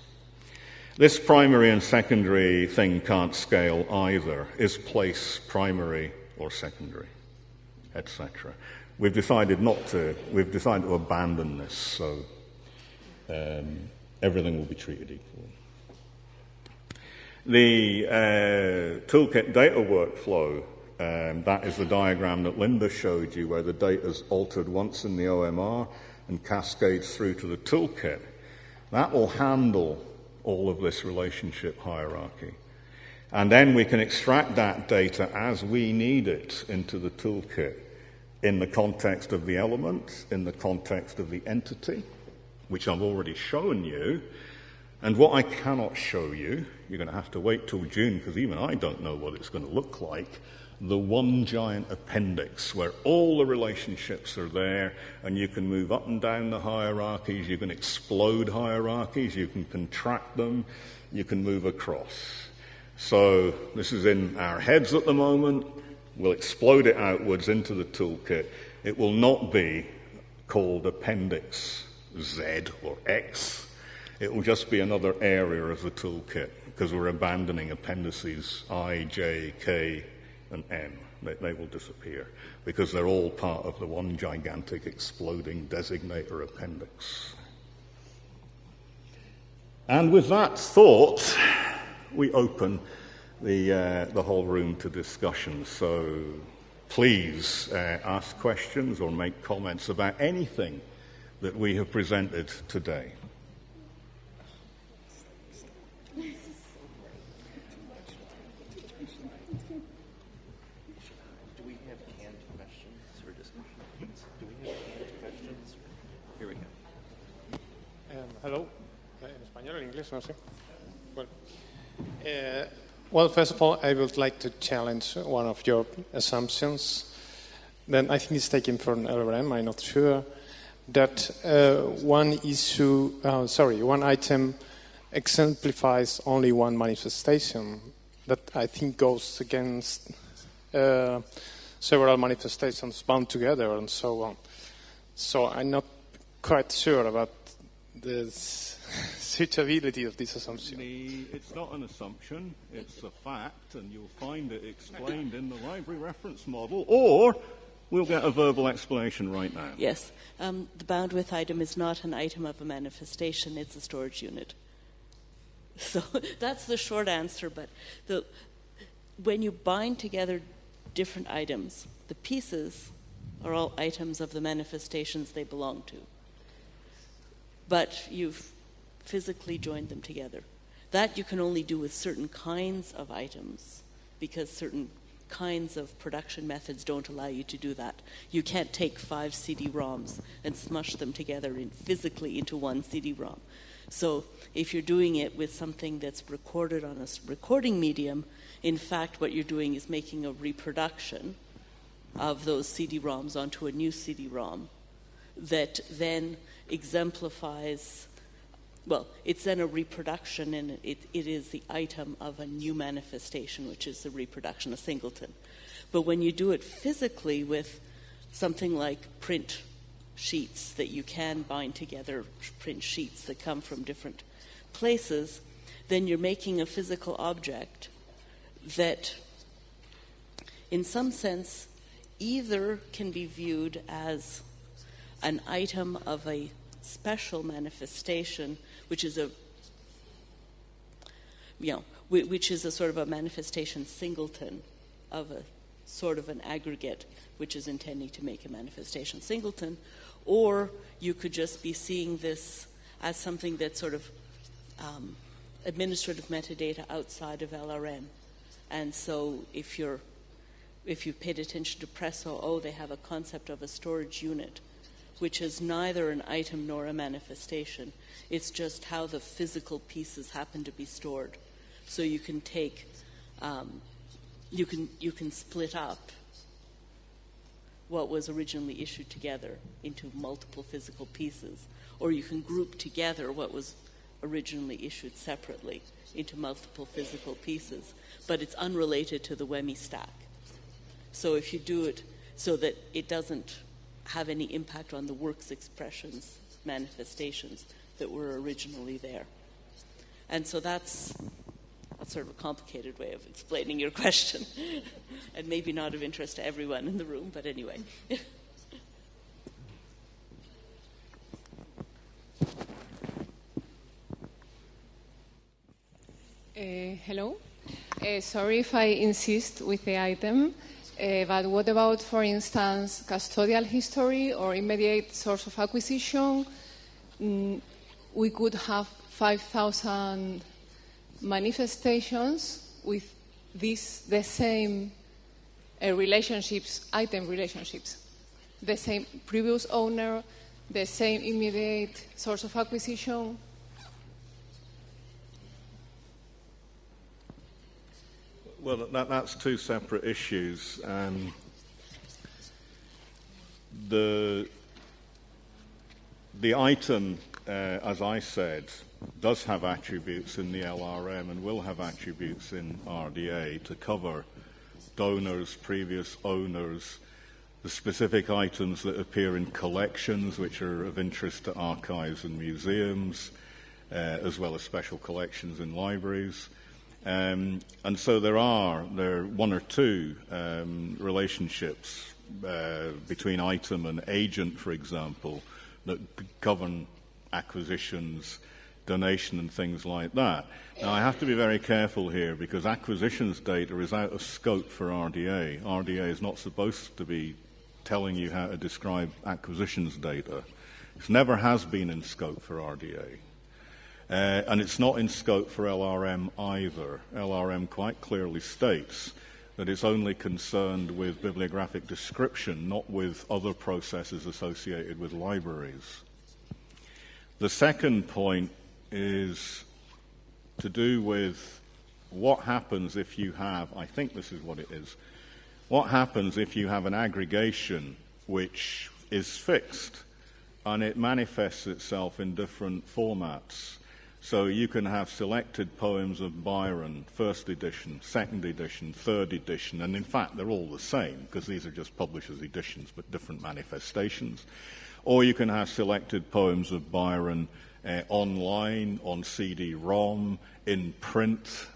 This primary and secondary thing can't scale either. Is place primary or secondary, etc. We've decided to abandon this, so everything will be treated equally. The toolkit data workflow, that is the diagram that Linda showed you, where the data is altered once in the OMR and cascades through to the toolkit. That will handle all of this relationship hierarchy. And then we can extract that data as we need it into the toolkit in the context of the element, in the context of the entity, which I've already shown you. And what I cannot show you, you're going to have to wait till June, because even I don't know what it's going to look like, the one giant appendix where all the relationships are there, and you can move up and down the hierarchies, you can explode hierarchies, you can contract them, you can move across. So this is in our heads at the moment. We'll explode it outwards into the toolkit. It will not be called Appendix Z or X. It will just be another area of the toolkit, because we're abandoning appendices I, J, K, and M. They will disappear, because they're all part of the one gigantic exploding designator appendix. And with that thought, we open the whole room to discussion. So please ask questions or make comments about anything that we have presented today. Hello, en español o en inglés, no sé. Well, first of all, I would like to challenge one of your assumptions. Then I think it's taken from LRM, I'm not sure, that one item exemplifies only one manifestation. That I think goes against several manifestations bound together and so on. So I'm not quite sure about the suitability of this assumption. It's not an assumption, it's a fact, and you'll find it explained in the library reference model, or we'll get a verbal explanation right now. Yes. The bound with item is not an item of a manifestation, it's a storage unit. So that's the short answer, but when you bind together different items, the pieces are all items of the manifestations they belong to. But you've physically joined them together. That you can only do with certain kinds of items, because certain kinds of production methods don't allow you to do that. You can't take 5 CD-ROMs and smush them together physically into one CD-ROM. So if you're doing it with something that's recorded on a recording medium, in fact what you're doing is making a reproduction of those CD-ROMs onto a new CD-ROM that then exemplifies, well, it's then a reproduction, and it is the item of a new manifestation, which is a reproduction, a singleton. But when you do it physically with something like print sheets that you can bind together, print sheets that come from different places, then you're making a physical object that, in some sense, either can be viewed as an item of a special manifestation, which is a sort of a manifestation singleton of a sort of an aggregate, which is intending to make a manifestation singleton, or you could just be seeing this as something that's sort of administrative metadata outside of LRM. And so if you're if you've paid attention to Presso, they have a concept of a storage unit, which is neither an item nor a manifestation. It's just how the physical pieces happen to be stored. So you can take, you can split up what was originally issued together into multiple physical pieces, or you can group together what was originally issued separately into multiple physical pieces, but it's unrelated to the WEMI stack. So if you do it so that it doesn't have any impact on the works expressions, manifestations that were originally there. And so that's sort of a complicated way of explaining your question, and maybe not of interest to everyone in the room, but anyway. Hello. Sorry if I insist with the item, but what about, for instance, custodial history or immediate source of acquisition? We could have 5,000 manifestations with the same relationships, item relationships, the same previous owner, the same immediate source of acquisition. Well, that's two separate issues. The item, as I said, does have attributes in the LRM and will have attributes in RDA to cover donors, previous owners, the specific items that appear in collections which are of interest to archives and museums, as well as special collections in libraries. And so there are one or two relationships between item and agent, for example, that govern acquisitions, donation and things like that. Now, I have to be very careful here because acquisitions data is out of scope for RDA. RDA is not supposed to be telling you how to describe acquisitions data. It never has been in scope for RDA. And it's not in scope for LRM either. LRM quite clearly states that it's only concerned with bibliographic description, not with other processes associated with libraries. The second point is to do with what happens if you have, I think this is what it is, what happens if you have an aggregation which is fixed and it manifests itself in different formats. So you can have selected poems of Byron, first edition, second edition, third edition, and in fact they're all the same because these are just publishers' editions but different manifestations. Or you can have selected poems of Byron online, on CD-ROM, in print.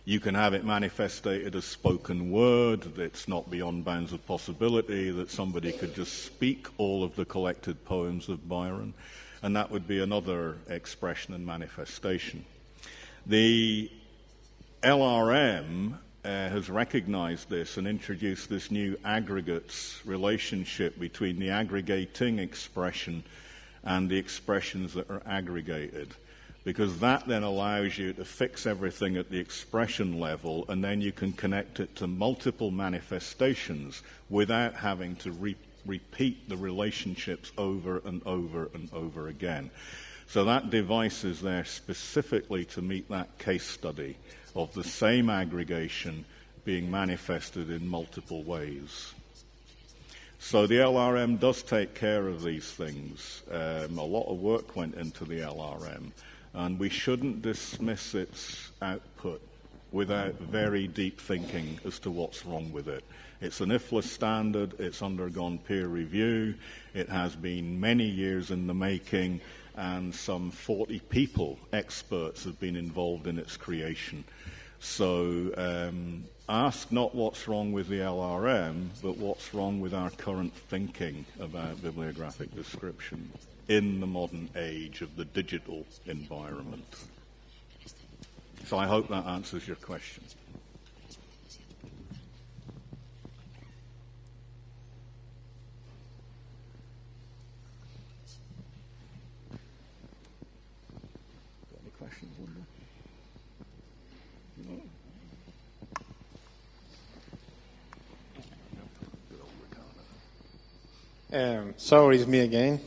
You can have it manifested as spoken word. It's not beyond bounds of possibility that somebody could just speak all of the collected poems of Byron. And that would be another expression and manifestation. The LRM has recognized this and introduced this new aggregates relationship between the aggregating expression and the expressions that are aggregated, because that then allows you to fix everything at the expression level, and then you can connect it to multiple manifestations without having to repeat the relationships over and over and over again. So that device is there specifically to meet that case study of the same aggregation being manifested in multiple ways. So the LRM does take care of these things. A lot of work went into the LRM, and we shouldn't dismiss its output without very deep thinking as to what's wrong with it. It's an IFLA standard, it's undergone peer review, it has been many years in the making, and some 40 people, experts, have been involved in its creation. So ask not what's wrong with the LRM, but what's wrong with our current thinking about bibliographic description in the modern age of the digital environment. So I hope that answers your question. Got any questions, Linda? No? Sorry, it's me again.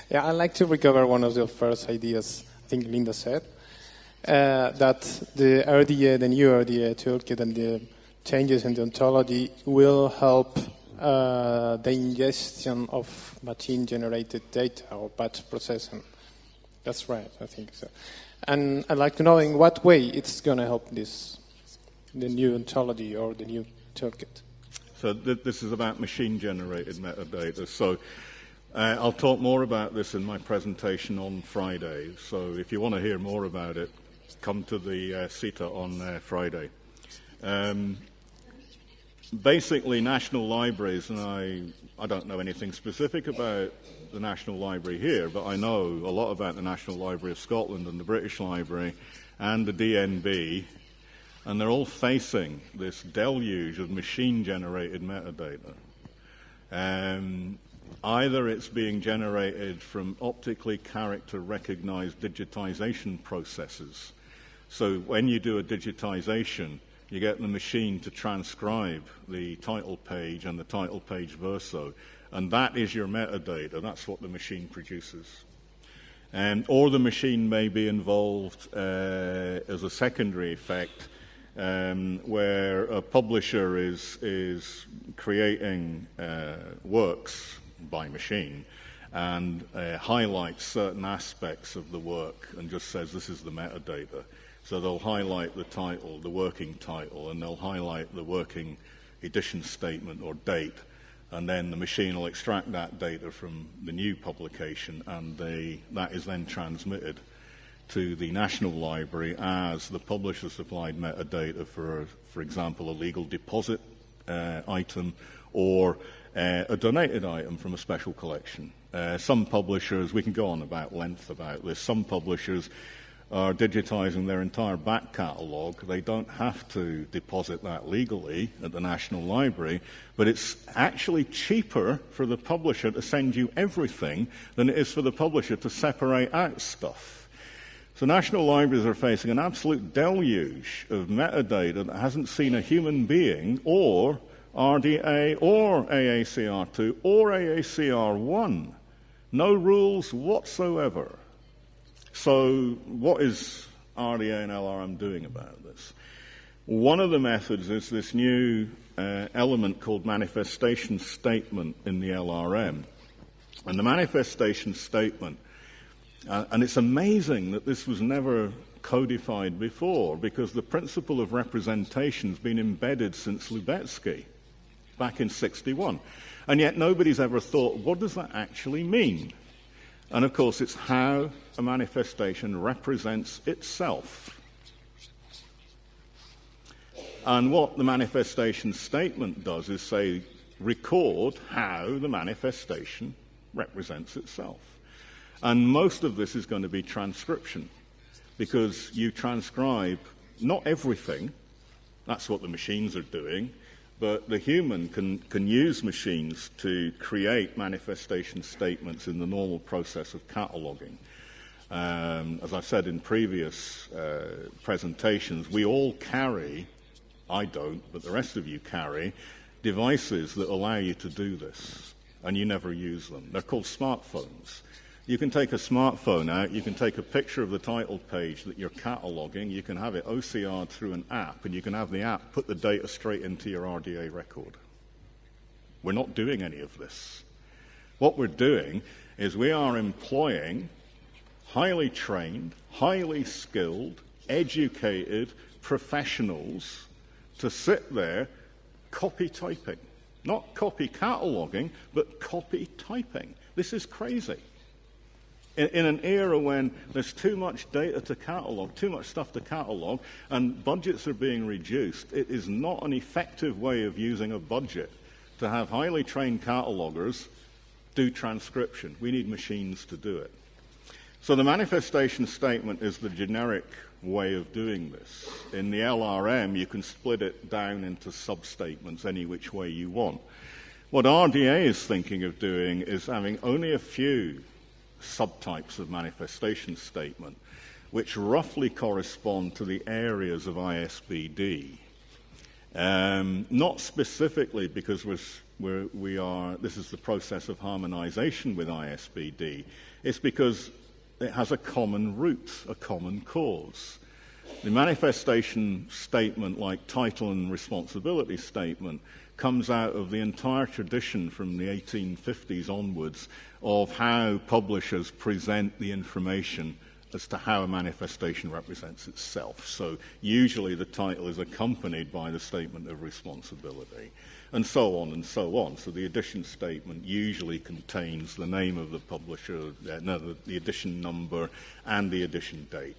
Yeah, I'd like to recover one of the first ideas I think Linda said, that the RDA, the new RDA Toolkit and the changes in the ontology will help the ingestion of machine-generated data or batch processing. That's right, I think so. And I'd like to know in what way it's going to help this, the new ontology or the new toolkit. So this is about machine-generated metadata. So I'll talk more about this in my presentation on Friday. So if you want to hear more about it, come to the CETA on Friday. Basically, national libraries, and I don't know anything specific about the National Library here, but I know a lot about the National Library of Scotland and the British Library and the DNB, and they're all facing this deluge of machine-generated metadata. Either it's being generated from optically character-recognized digitization processes. So when you do a digitization, you get the machine to transcribe the title page and the title page verso, and that is your metadata. That's what the machine produces. Or the machine may be involved as a secondary effect, where a publisher is creating works by machine and highlights certain aspects of the work and just says this is the metadata. So they'll highlight the title, the working title, and they'll highlight the working edition statement or date, and then the machine will extract that data from the new publication, and that is then transmitted to the National Library as the publisher-supplied metadata for example, a legal deposit item or a donated item from a special collection. Some publishers, we can go on about length about this, some publishers are digitizing their entire back catalogue. They don't have to deposit that legally at the National Library, but it's actually cheaper for the publisher to send you everything than it is for the publisher to separate out stuff. So national libraries are facing an absolute deluge of metadata that hasn't seen a human being or RDA or AACR2 or AACR1. No rules whatsoever. So what is RDA and LRM doing about this? One of the methods is this new element called manifestation statement in the LRM. And the manifestation statement, and it's amazing that this was never codified before, because the principle of representation has been embedded since Lubetzky back in '61. And yet nobody's ever thought, what does that actually mean? And of course, it's how a manifestation represents itself. And what the manifestation statement does is say, record how the manifestation represents itself. And most of this is going to be transcription, because you transcribe not everything, that's what the machines are doing, but the human can use machines to create manifestation statements in the normal process of cataloging. As I said in previous presentations, we all carry, I don't, but the rest of you carry, devices that allow you to do this, and you never use them. They're called smartphones. You can take a smartphone out, you can take a picture of the title page that you're cataloging, you can have it OCR'd through an app, and you can have the app put the data straight into your RDA record. We're not doing any of this. What we're doing is we are employing highly trained, highly skilled, educated professionals to sit there copy typing. Not copy cataloging, but copy typing. This is crazy. In an era when there's too much data to catalog, too much stuff to catalog, and budgets are being reduced, it is not an effective way of using a budget to have highly trained catalogers do transcription. We need machines to do it. So the manifestation statement is the generic way of doing this. In the LRM, you can split it down into sub-statements any which way you want. What RDA is thinking of doing is having only a few subtypes of manifestation statement, which roughly correspond to the areas of ISBD. Not specifically because this is the process of harmonization with ISBD. It's because it has a common root, a common cause. The manifestation statement, like title and responsibility statement, comes out of the entire tradition from the 1850s onwards of how publishers present the information as to how a manifestation represents itself. So usually the title is accompanied by the statement of responsibility, and so on and so on. So the edition statement usually contains the name of the publisher, the edition number, and the edition date.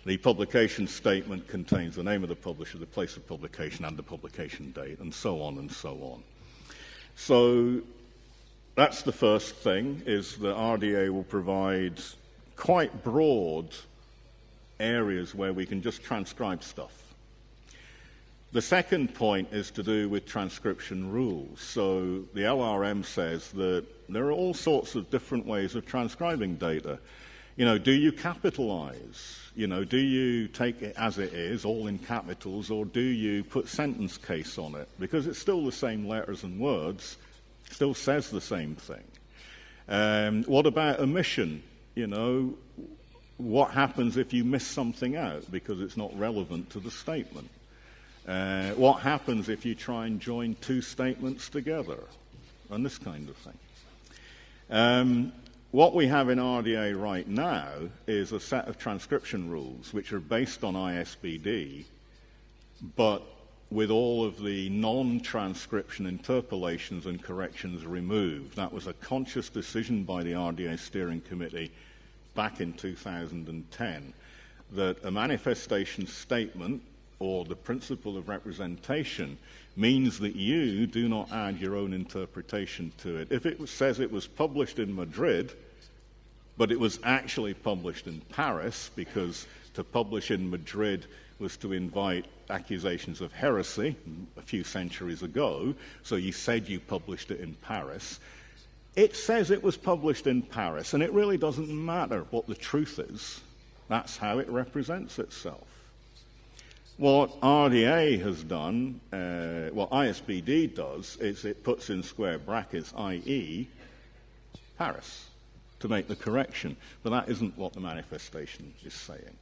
The publication statement contains the name of the publisher, the place of publication, and the publication date, and so on and so on. So that's the first thing, is that RDA will provide quite broad areas where we can just transcribe stuff. The second point is to do with transcription rules. So the LRM says that there are all sorts of different ways of transcribing data. You know, do you capitalize? You know, do you take it as it is, all in capitals, or do you put sentence case on it? Because it's still the same letters and words, still says the same thing. What about omission? You know, what happens if you miss something out because it's not relevant to the statement? What happens if you try and join two statements together? And this kind of thing. What we have in RDA right now is a set of transcription rules which are based on ISBD, but with all of the non-transcription interpolations and corrections removed. That was a conscious decision by the RDA Steering Committee back in 2010, that a manifestation statement, or the principle of representation, means that you do not add your own interpretation to it. If it says it was published in Madrid, but it was actually published in Paris, because to publish in Madrid was to invite accusations of heresy a few centuries ago, so you said you published it in Paris. It says it was published in Paris, and it really doesn't matter what the truth is. That's how it represents itself. What RDA has done, what ISBD does, is it puts in square brackets, i.e., Paris, to make the correction. But that isn't what the manifestation is saying.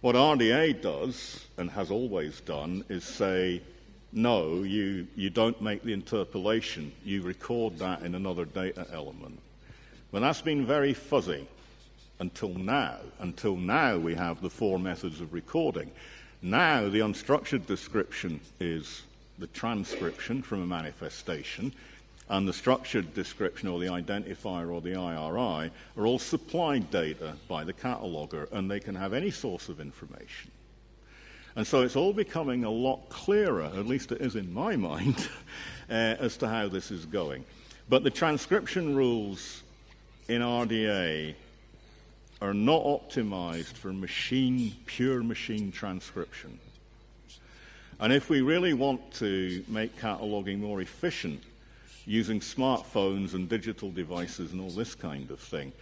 What RDA does, and has always done, is say, no, you don't make the interpolation, you record that in another data element. But that's been very fuzzy until now. Until now we have the four methods of recording. Now the unstructured description is the transcription from a manifestation, and the structured description, or the identifier, or the IRI, are all supplied data by the cataloger, and they can have any source of information. And so it's all becoming a lot clearer, at least it is in my mind, as to how this is going. But the transcription rules in RDA are not optimized for pure machine transcription. And if we really want to make cataloging more efficient, using smartphones and digital devices and all this kind of thing,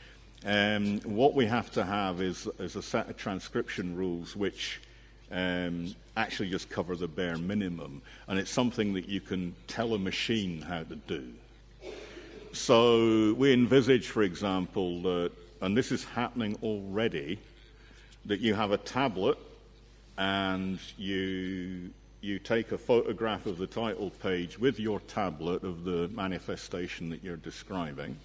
what we have to have is a set of transcription rules which actually just cover the bare minimum, and it's something that you can tell a machine how to do. So we envisage, for example, that, and this is happening already, that you have a tablet and you take a photograph of the title page with your tablet of the manifestation that you're describing.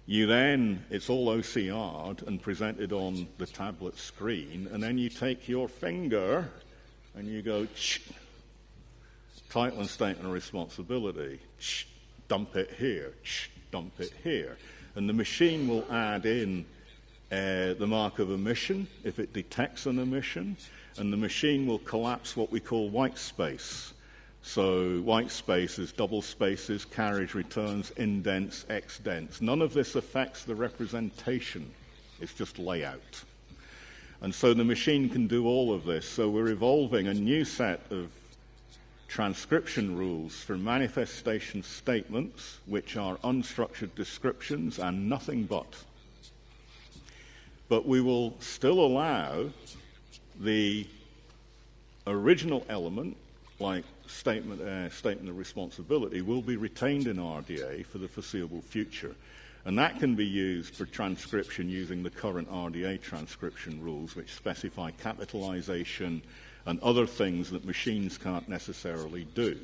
You then, it's all OCR'd and presented on the tablet screen, and then you take your finger and you go, title and statement of responsibility, dump it here, dump it here. And the machine will add in the mark of omission if it detects an omission, and the machine will collapse what we call white space. So white space is double spaces, carriage returns, indents, exdents. None of this affects the representation. It's just layout. And so the machine can do all of this. So we're evolving a new set of transcription rules for manifestation statements, which are unstructured descriptions and nothing but. But we will still allow the original element, like statement of responsibility will be retained in RDA for the foreseeable future. And that can be used for transcription using the current RDA transcription rules, which specify capitalization and other things that machines can't necessarily do.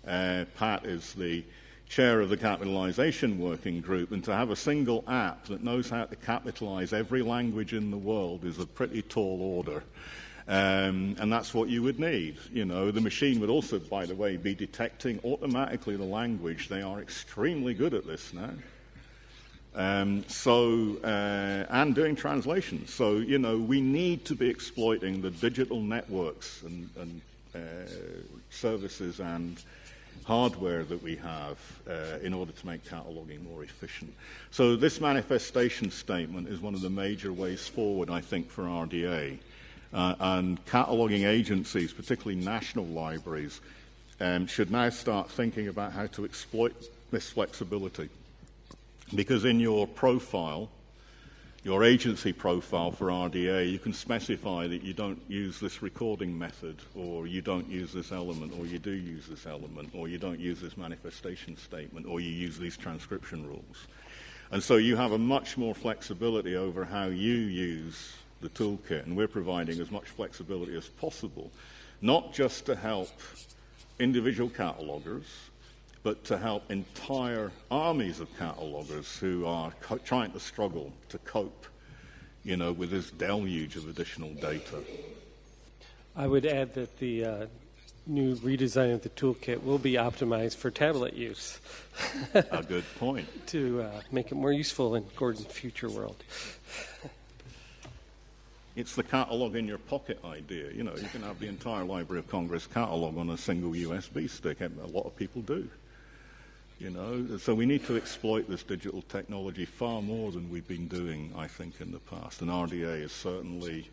Pat is the chair of the capitalization working group, and to have a single app that knows how to capitalize every language in the world is a pretty tall order. And that's what you would need. You know, the machine would also, by the way, be detecting automatically the language. They are extremely good at this now. And doing translations. So, you know, we need to be exploiting the digital networks and services and hardware that we have in order to make cataloging more efficient. So this manifestation statement is one of the major ways forward, I think, for RDA. And cataloging agencies, particularly national libraries, should now start thinking about how to exploit this flexibility. Because in your profile, your agency profile for RDA, you can specify that you don't use this recording method, or you don't use this element, or you do use this element, or you don't use this manifestation statement, or you use these transcription rules. And so you have a much more flexibility over how you use the toolkit, and we're providing as much flexibility as possible, not just to help individual catalogers, but to help entire armies of catalogers who are trying to struggle to cope, you know, with this deluge of additional data. I would add that the new redesign of the toolkit will be optimized for tablet use. A good point. To make it more useful in Gordon's future world. It's the catalog in your pocket idea. You know, you can have the entire Library of Congress catalog on a single USB stick. A lot of people do. You know, so we need to exploit this digital technology far more than we've been doing, I think, in the past. And RDA is certainly,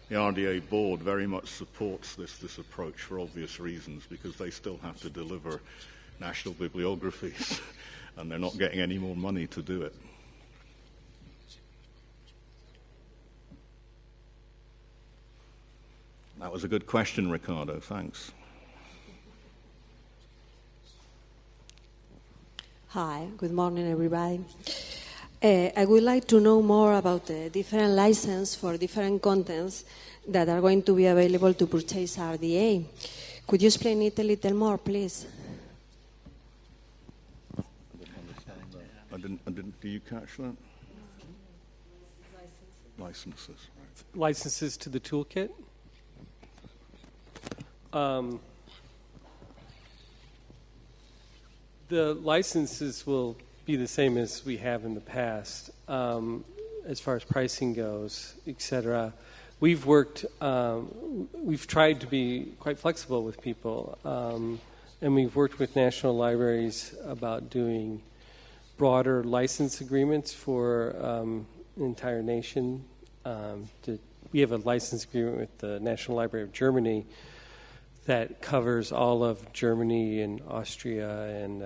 the RDA board very much supports this approach for obvious reasons, because they still have to deliver national bibliographies, and they're not getting any more money to do it. That was a good question, Ricardo. Thanks. Hi, good morning, everybody. I would like to know more about the different licenses for different contents that are going to be available to purchase RDA. Could you explain it a little more, please? I didn't. Do you catch that? Licenses. Right. Licenses to the toolkit. The licenses will be the same as we have in the past, as far as pricing goes, etc. We've tried to be quite flexible with people, and we've worked with national libraries about doing broader license agreements for an entire nation. We have a license agreement with the National Library of Germany that covers all of Germany and Austria and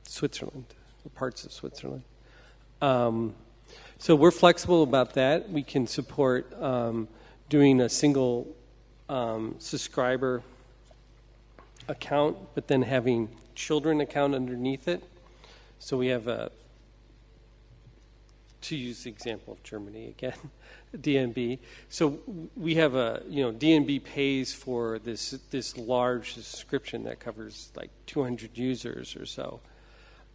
Switzerland, or parts of Switzerland. So we're flexible about that. We can support doing a single subscriber account, but then having children account underneath it. So we have to use the example of Germany again, DNB. So we have DNB pays for this large subscription that covers like 200 users or so.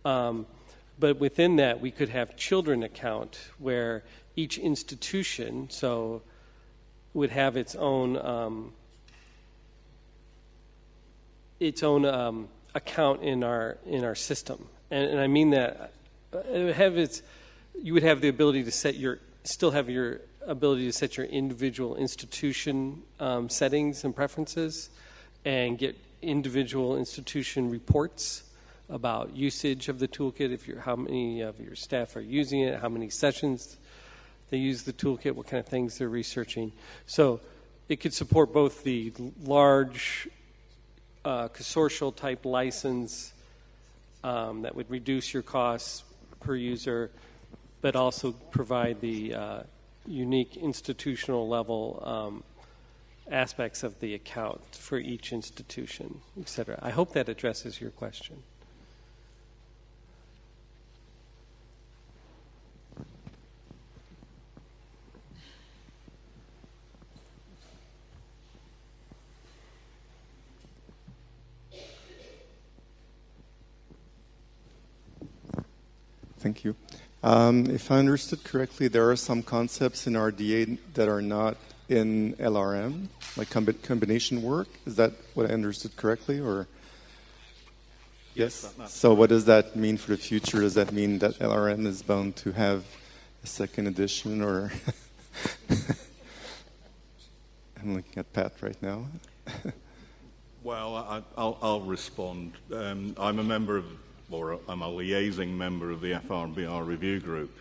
But within that, we could have children account where each institution would have its own account in our system, and I mean that you would have the ability to set your individual institution settings and preferences, and get individual institution reports about usage of the toolkit, how many of your staff are using it, how many sessions they use the toolkit, what kind of things they're researching. So it could support both the large consortial type license that would reduce your costs per user, but also provide the unique institutional level aspects of the account for each institution, etc. I hope that addresses your question. Thank you. If I understood correctly, there are some concepts in RDA that are not in LRM, like combination work. Is that what I understood correctly, or? Yes. So what does that mean for the future? Does that mean that LRM is bound to have a second edition, or? I'm looking at Pat right now. Well, I'll respond. I'm a member of, or I'm a liaising member of the FRBR review group.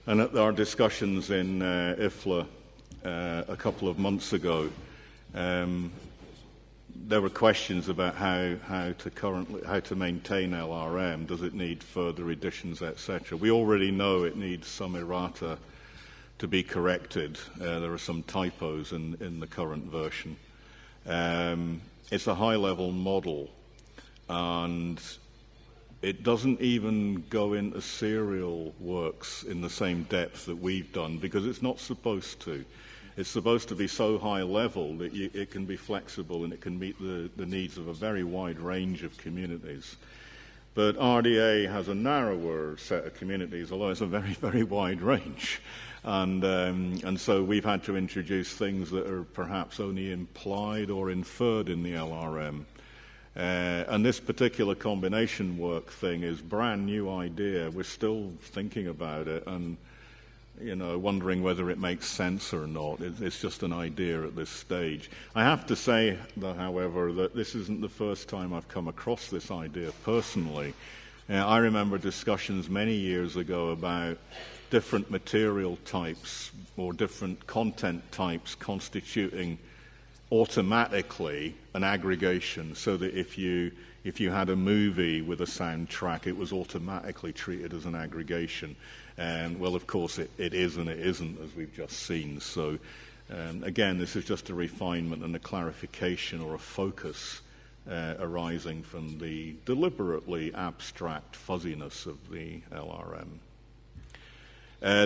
And at our discussions in IFLA a couple of months ago, there were questions about how to maintain LRM. Does it need further editions, etc.? We already know it needs some errata to be corrected. There are some typos in the current version. It's a high-level model, and it doesn't even go into serial works in the same depth that we've done, because it's not supposed to. It's supposed to be so high level that it can be flexible and it can meet the needs of a very wide range of communities. But RDA has a narrower set of communities, although it's a very, very wide range. And so we've had to introduce things that are perhaps only implied or inferred in the LRM. And this particular combination work thing is a brand new idea. We're still thinking about it and, wondering whether it makes sense or not. It's just an idea at this stage. I have to say, though, however, that this isn't the first time I've come across this idea personally. I remember discussions many years ago about different material types or different content types constituting automatically an aggregation, so that if you had a movie with a soundtrack, it was automatically treated as an aggregation. And well, of course, it is and it isn't, as we've just seen. So again, this is just a refinement and a clarification or a focus arising from the deliberately abstract fuzziness of the LRM.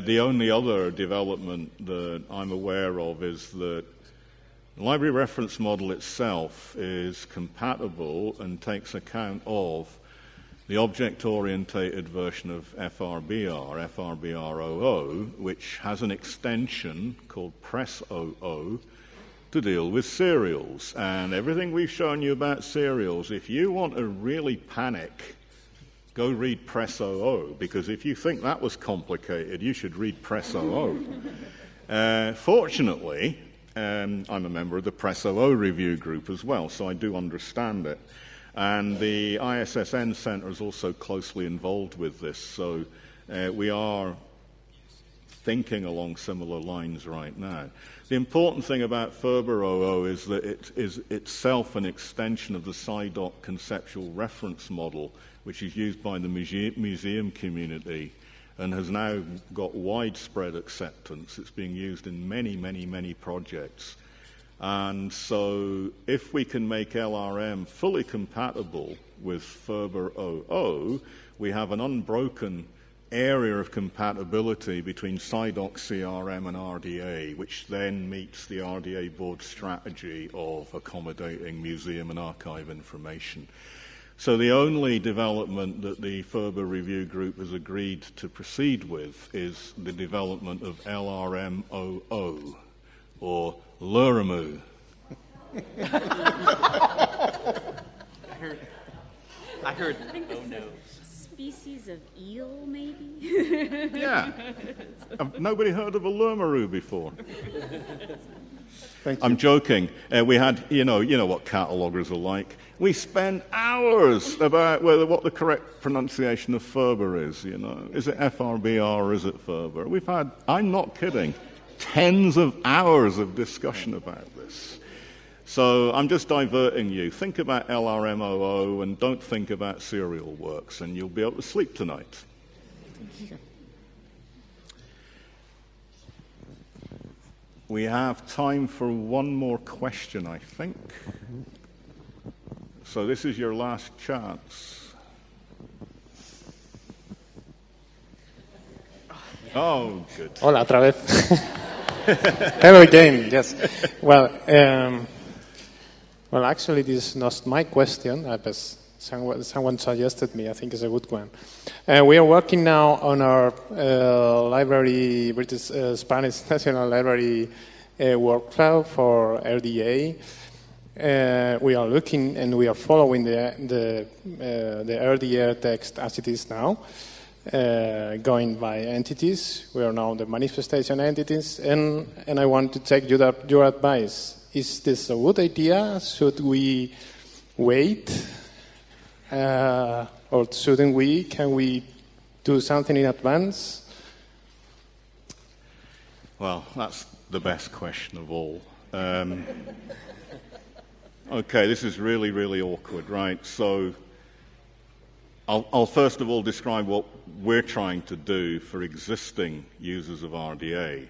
The only other development that I'm aware of is that the library reference model itself is compatible and takes account of the object-orientated version of FRBR, FRBR00, which has an extension called Press00 to deal with serials. And everything we've shown you about serials, if you want to really panic, go read Press00, because if you think that was complicated, you should read Press00. Fortunately, I'm a member of the Press00 review group as well, so I do understand it. And the ISSN Center is also closely involved with this, so we are thinking along similar lines right now. The important thing about FRBR00 is that it is itself an extension of the SciDoc conceptual reference model, which is used by the museum community and has now got widespread acceptance. It's being used in many, many, many projects. And so if we can make LRM fully compatible with FRBR00, we have an unbroken area of compatibility between SciDoc CRM and RDA, which then meets the RDA board strategy of accommodating museum and archive information. So the only development that the FRBR review group has agreed to proceed with is the development of LRM00, or Luramu. I heard. Oh no. Species of eel, maybe? Yeah. Nobody heard of a Luramu before? Thank you. I'm joking. We had, you know what catalogers are like. We spend hours about what the correct pronunciation of FRBR is. Is it FRBR or is it FRBR? We've had, I'm not kidding, tens of hours of discussion about this. So I'm just diverting you. Think about LRM00 and don't think about serial works, and you'll be able to sleep tonight. We have time for one more question, I think. So this is your last chance. Oh, good. Hola, otra vez. Hello again, yes. Well, actually, this is not my question. Someone suggested me. I think it's a good one. We are working now on our library, British Spanish National Library workflow for RDA. We are looking and we are following the RDA text as it is now, going by entities. We are now the manifestation entities, and I want to take your advice. Is this a good idea? Should we wait? Or shouldn't we? Can we do something in advance? Well, that's the best question of all. Okay, this is really, really awkward, right? So I'll first of all describe what we're trying to do for existing users of RDA,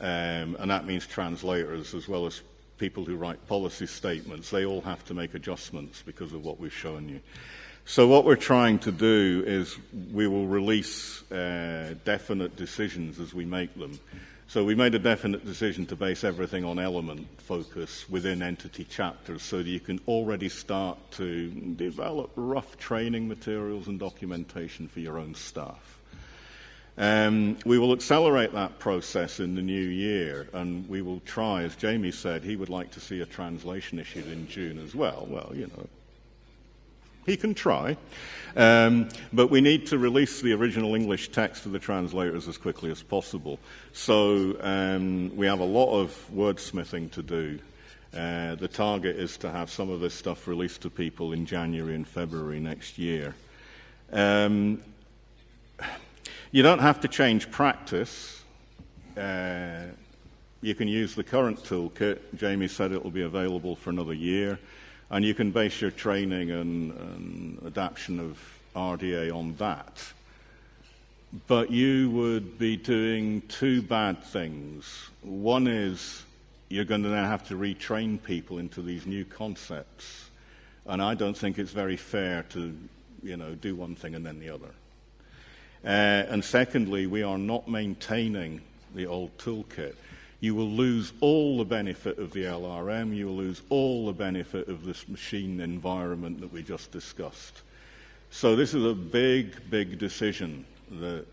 and that means translators as well as people who write policy statements. They all have to make adjustments because of what we've shown you. So what we're trying to do is we will release definite decisions as we make them. So we made a definite decision to base everything on element focus within entity chapters so that you can already start to develop rough training materials and documentation for your own staff. We will accelerate that process in the new year, and we will try, as Jamie said, he would like to see a translation issued in June as well. Well, you know, he can try. But we need to release the original English text to the translators as quickly as possible. So we have a lot of wordsmithing to do. The target is to have some of this stuff released to people in January and February next year. You don't have to change practice. You can use the current toolkit. Jamie said it will be available for another year. And you can base your training and adaptation of RDA on that. But you would be doing two bad things. One is you're going to then have to retrain people into these new concepts. And I don't think it's very fair to, you know, do one thing and then the other. And secondly, we are not maintaining the old toolkit. You will lose all the benefit of the LRM, you will lose all the benefit of this machine environment that we just discussed. So this is a big, big decision that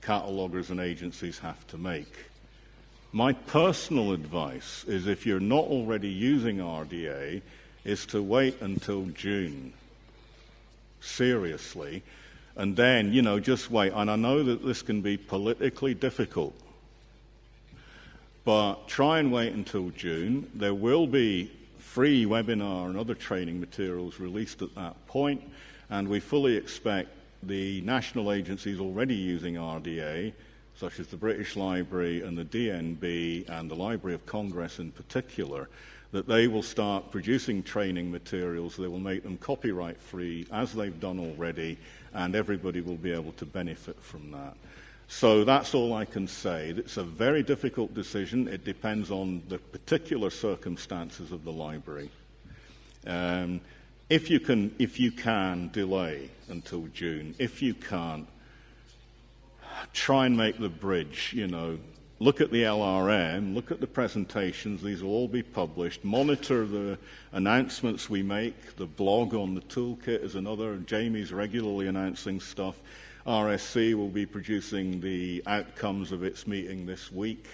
catalogers and agencies have to make. My personal advice is, if you're not already using RDA, is to wait until June. Seriously. And then, you know, just wait. And I know that this can be politically difficult. But try and wait until June. There will be free webinar and other training materials released at that point, and we fully expect the national agencies already using RDA, such as the British Library and the DNB and the Library of Congress in particular, that they will start producing training materials. They will make them copyright free, as they've done already, and everybody will be able to benefit from that. So that's all I can say. It's a very difficult decision. It depends on the particular circumstances of the library. If you can delay until June. If you can't, try and make the bridge, you know. Look at the LRM, look at the presentations, these will all be published. Monitor the announcements we make. The blog on the toolkit is another. Jamie's regularly announcing stuff. RSC will be producing the outcomes of its meeting this week,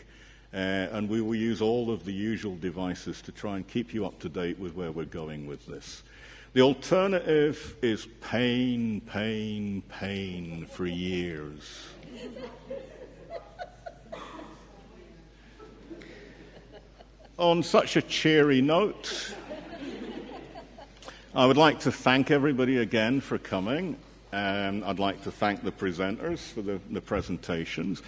and we will use all of the usual devices to try and keep you up to date with where we're going with this. The alternative is pain, pain, pain for years. On such a cheery note, I would like to thank everybody again for coming. I'd like to thank the presenters for the presentations.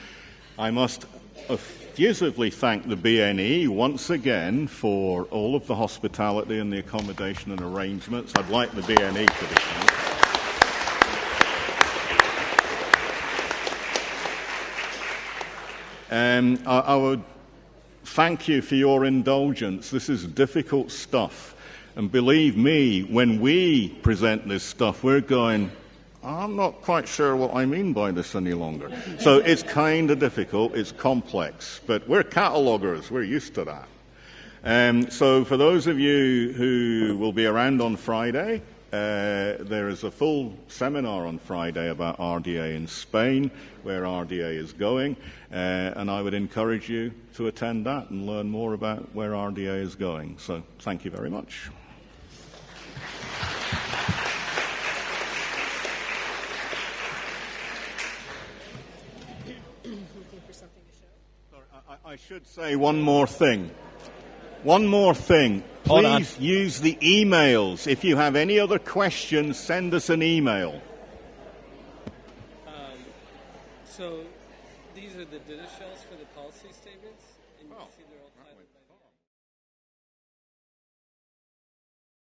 I must effusively thank the BNE once again for all of the hospitality and the accommodation and arrangements. I'd like the BNE to be thanked. I would thank you for your indulgence. This is difficult stuff. And believe me, when we present this stuff, we're going, I'm not quite sure what I mean by this any longer. So it's kind of difficult, it's complex, but we're catalogers, we're used to that. So for those of you who will be around on Friday, there is a full seminar on Friday about RDA in Spain, where RDA is going, and I would encourage you to attend that and learn more about where RDA is going. So thank you very much. I should say one more thing. One more thing. Please use the emails. If you have any other questions, send us an email. So these are the data shells for the policy statements, and you see they're all titled.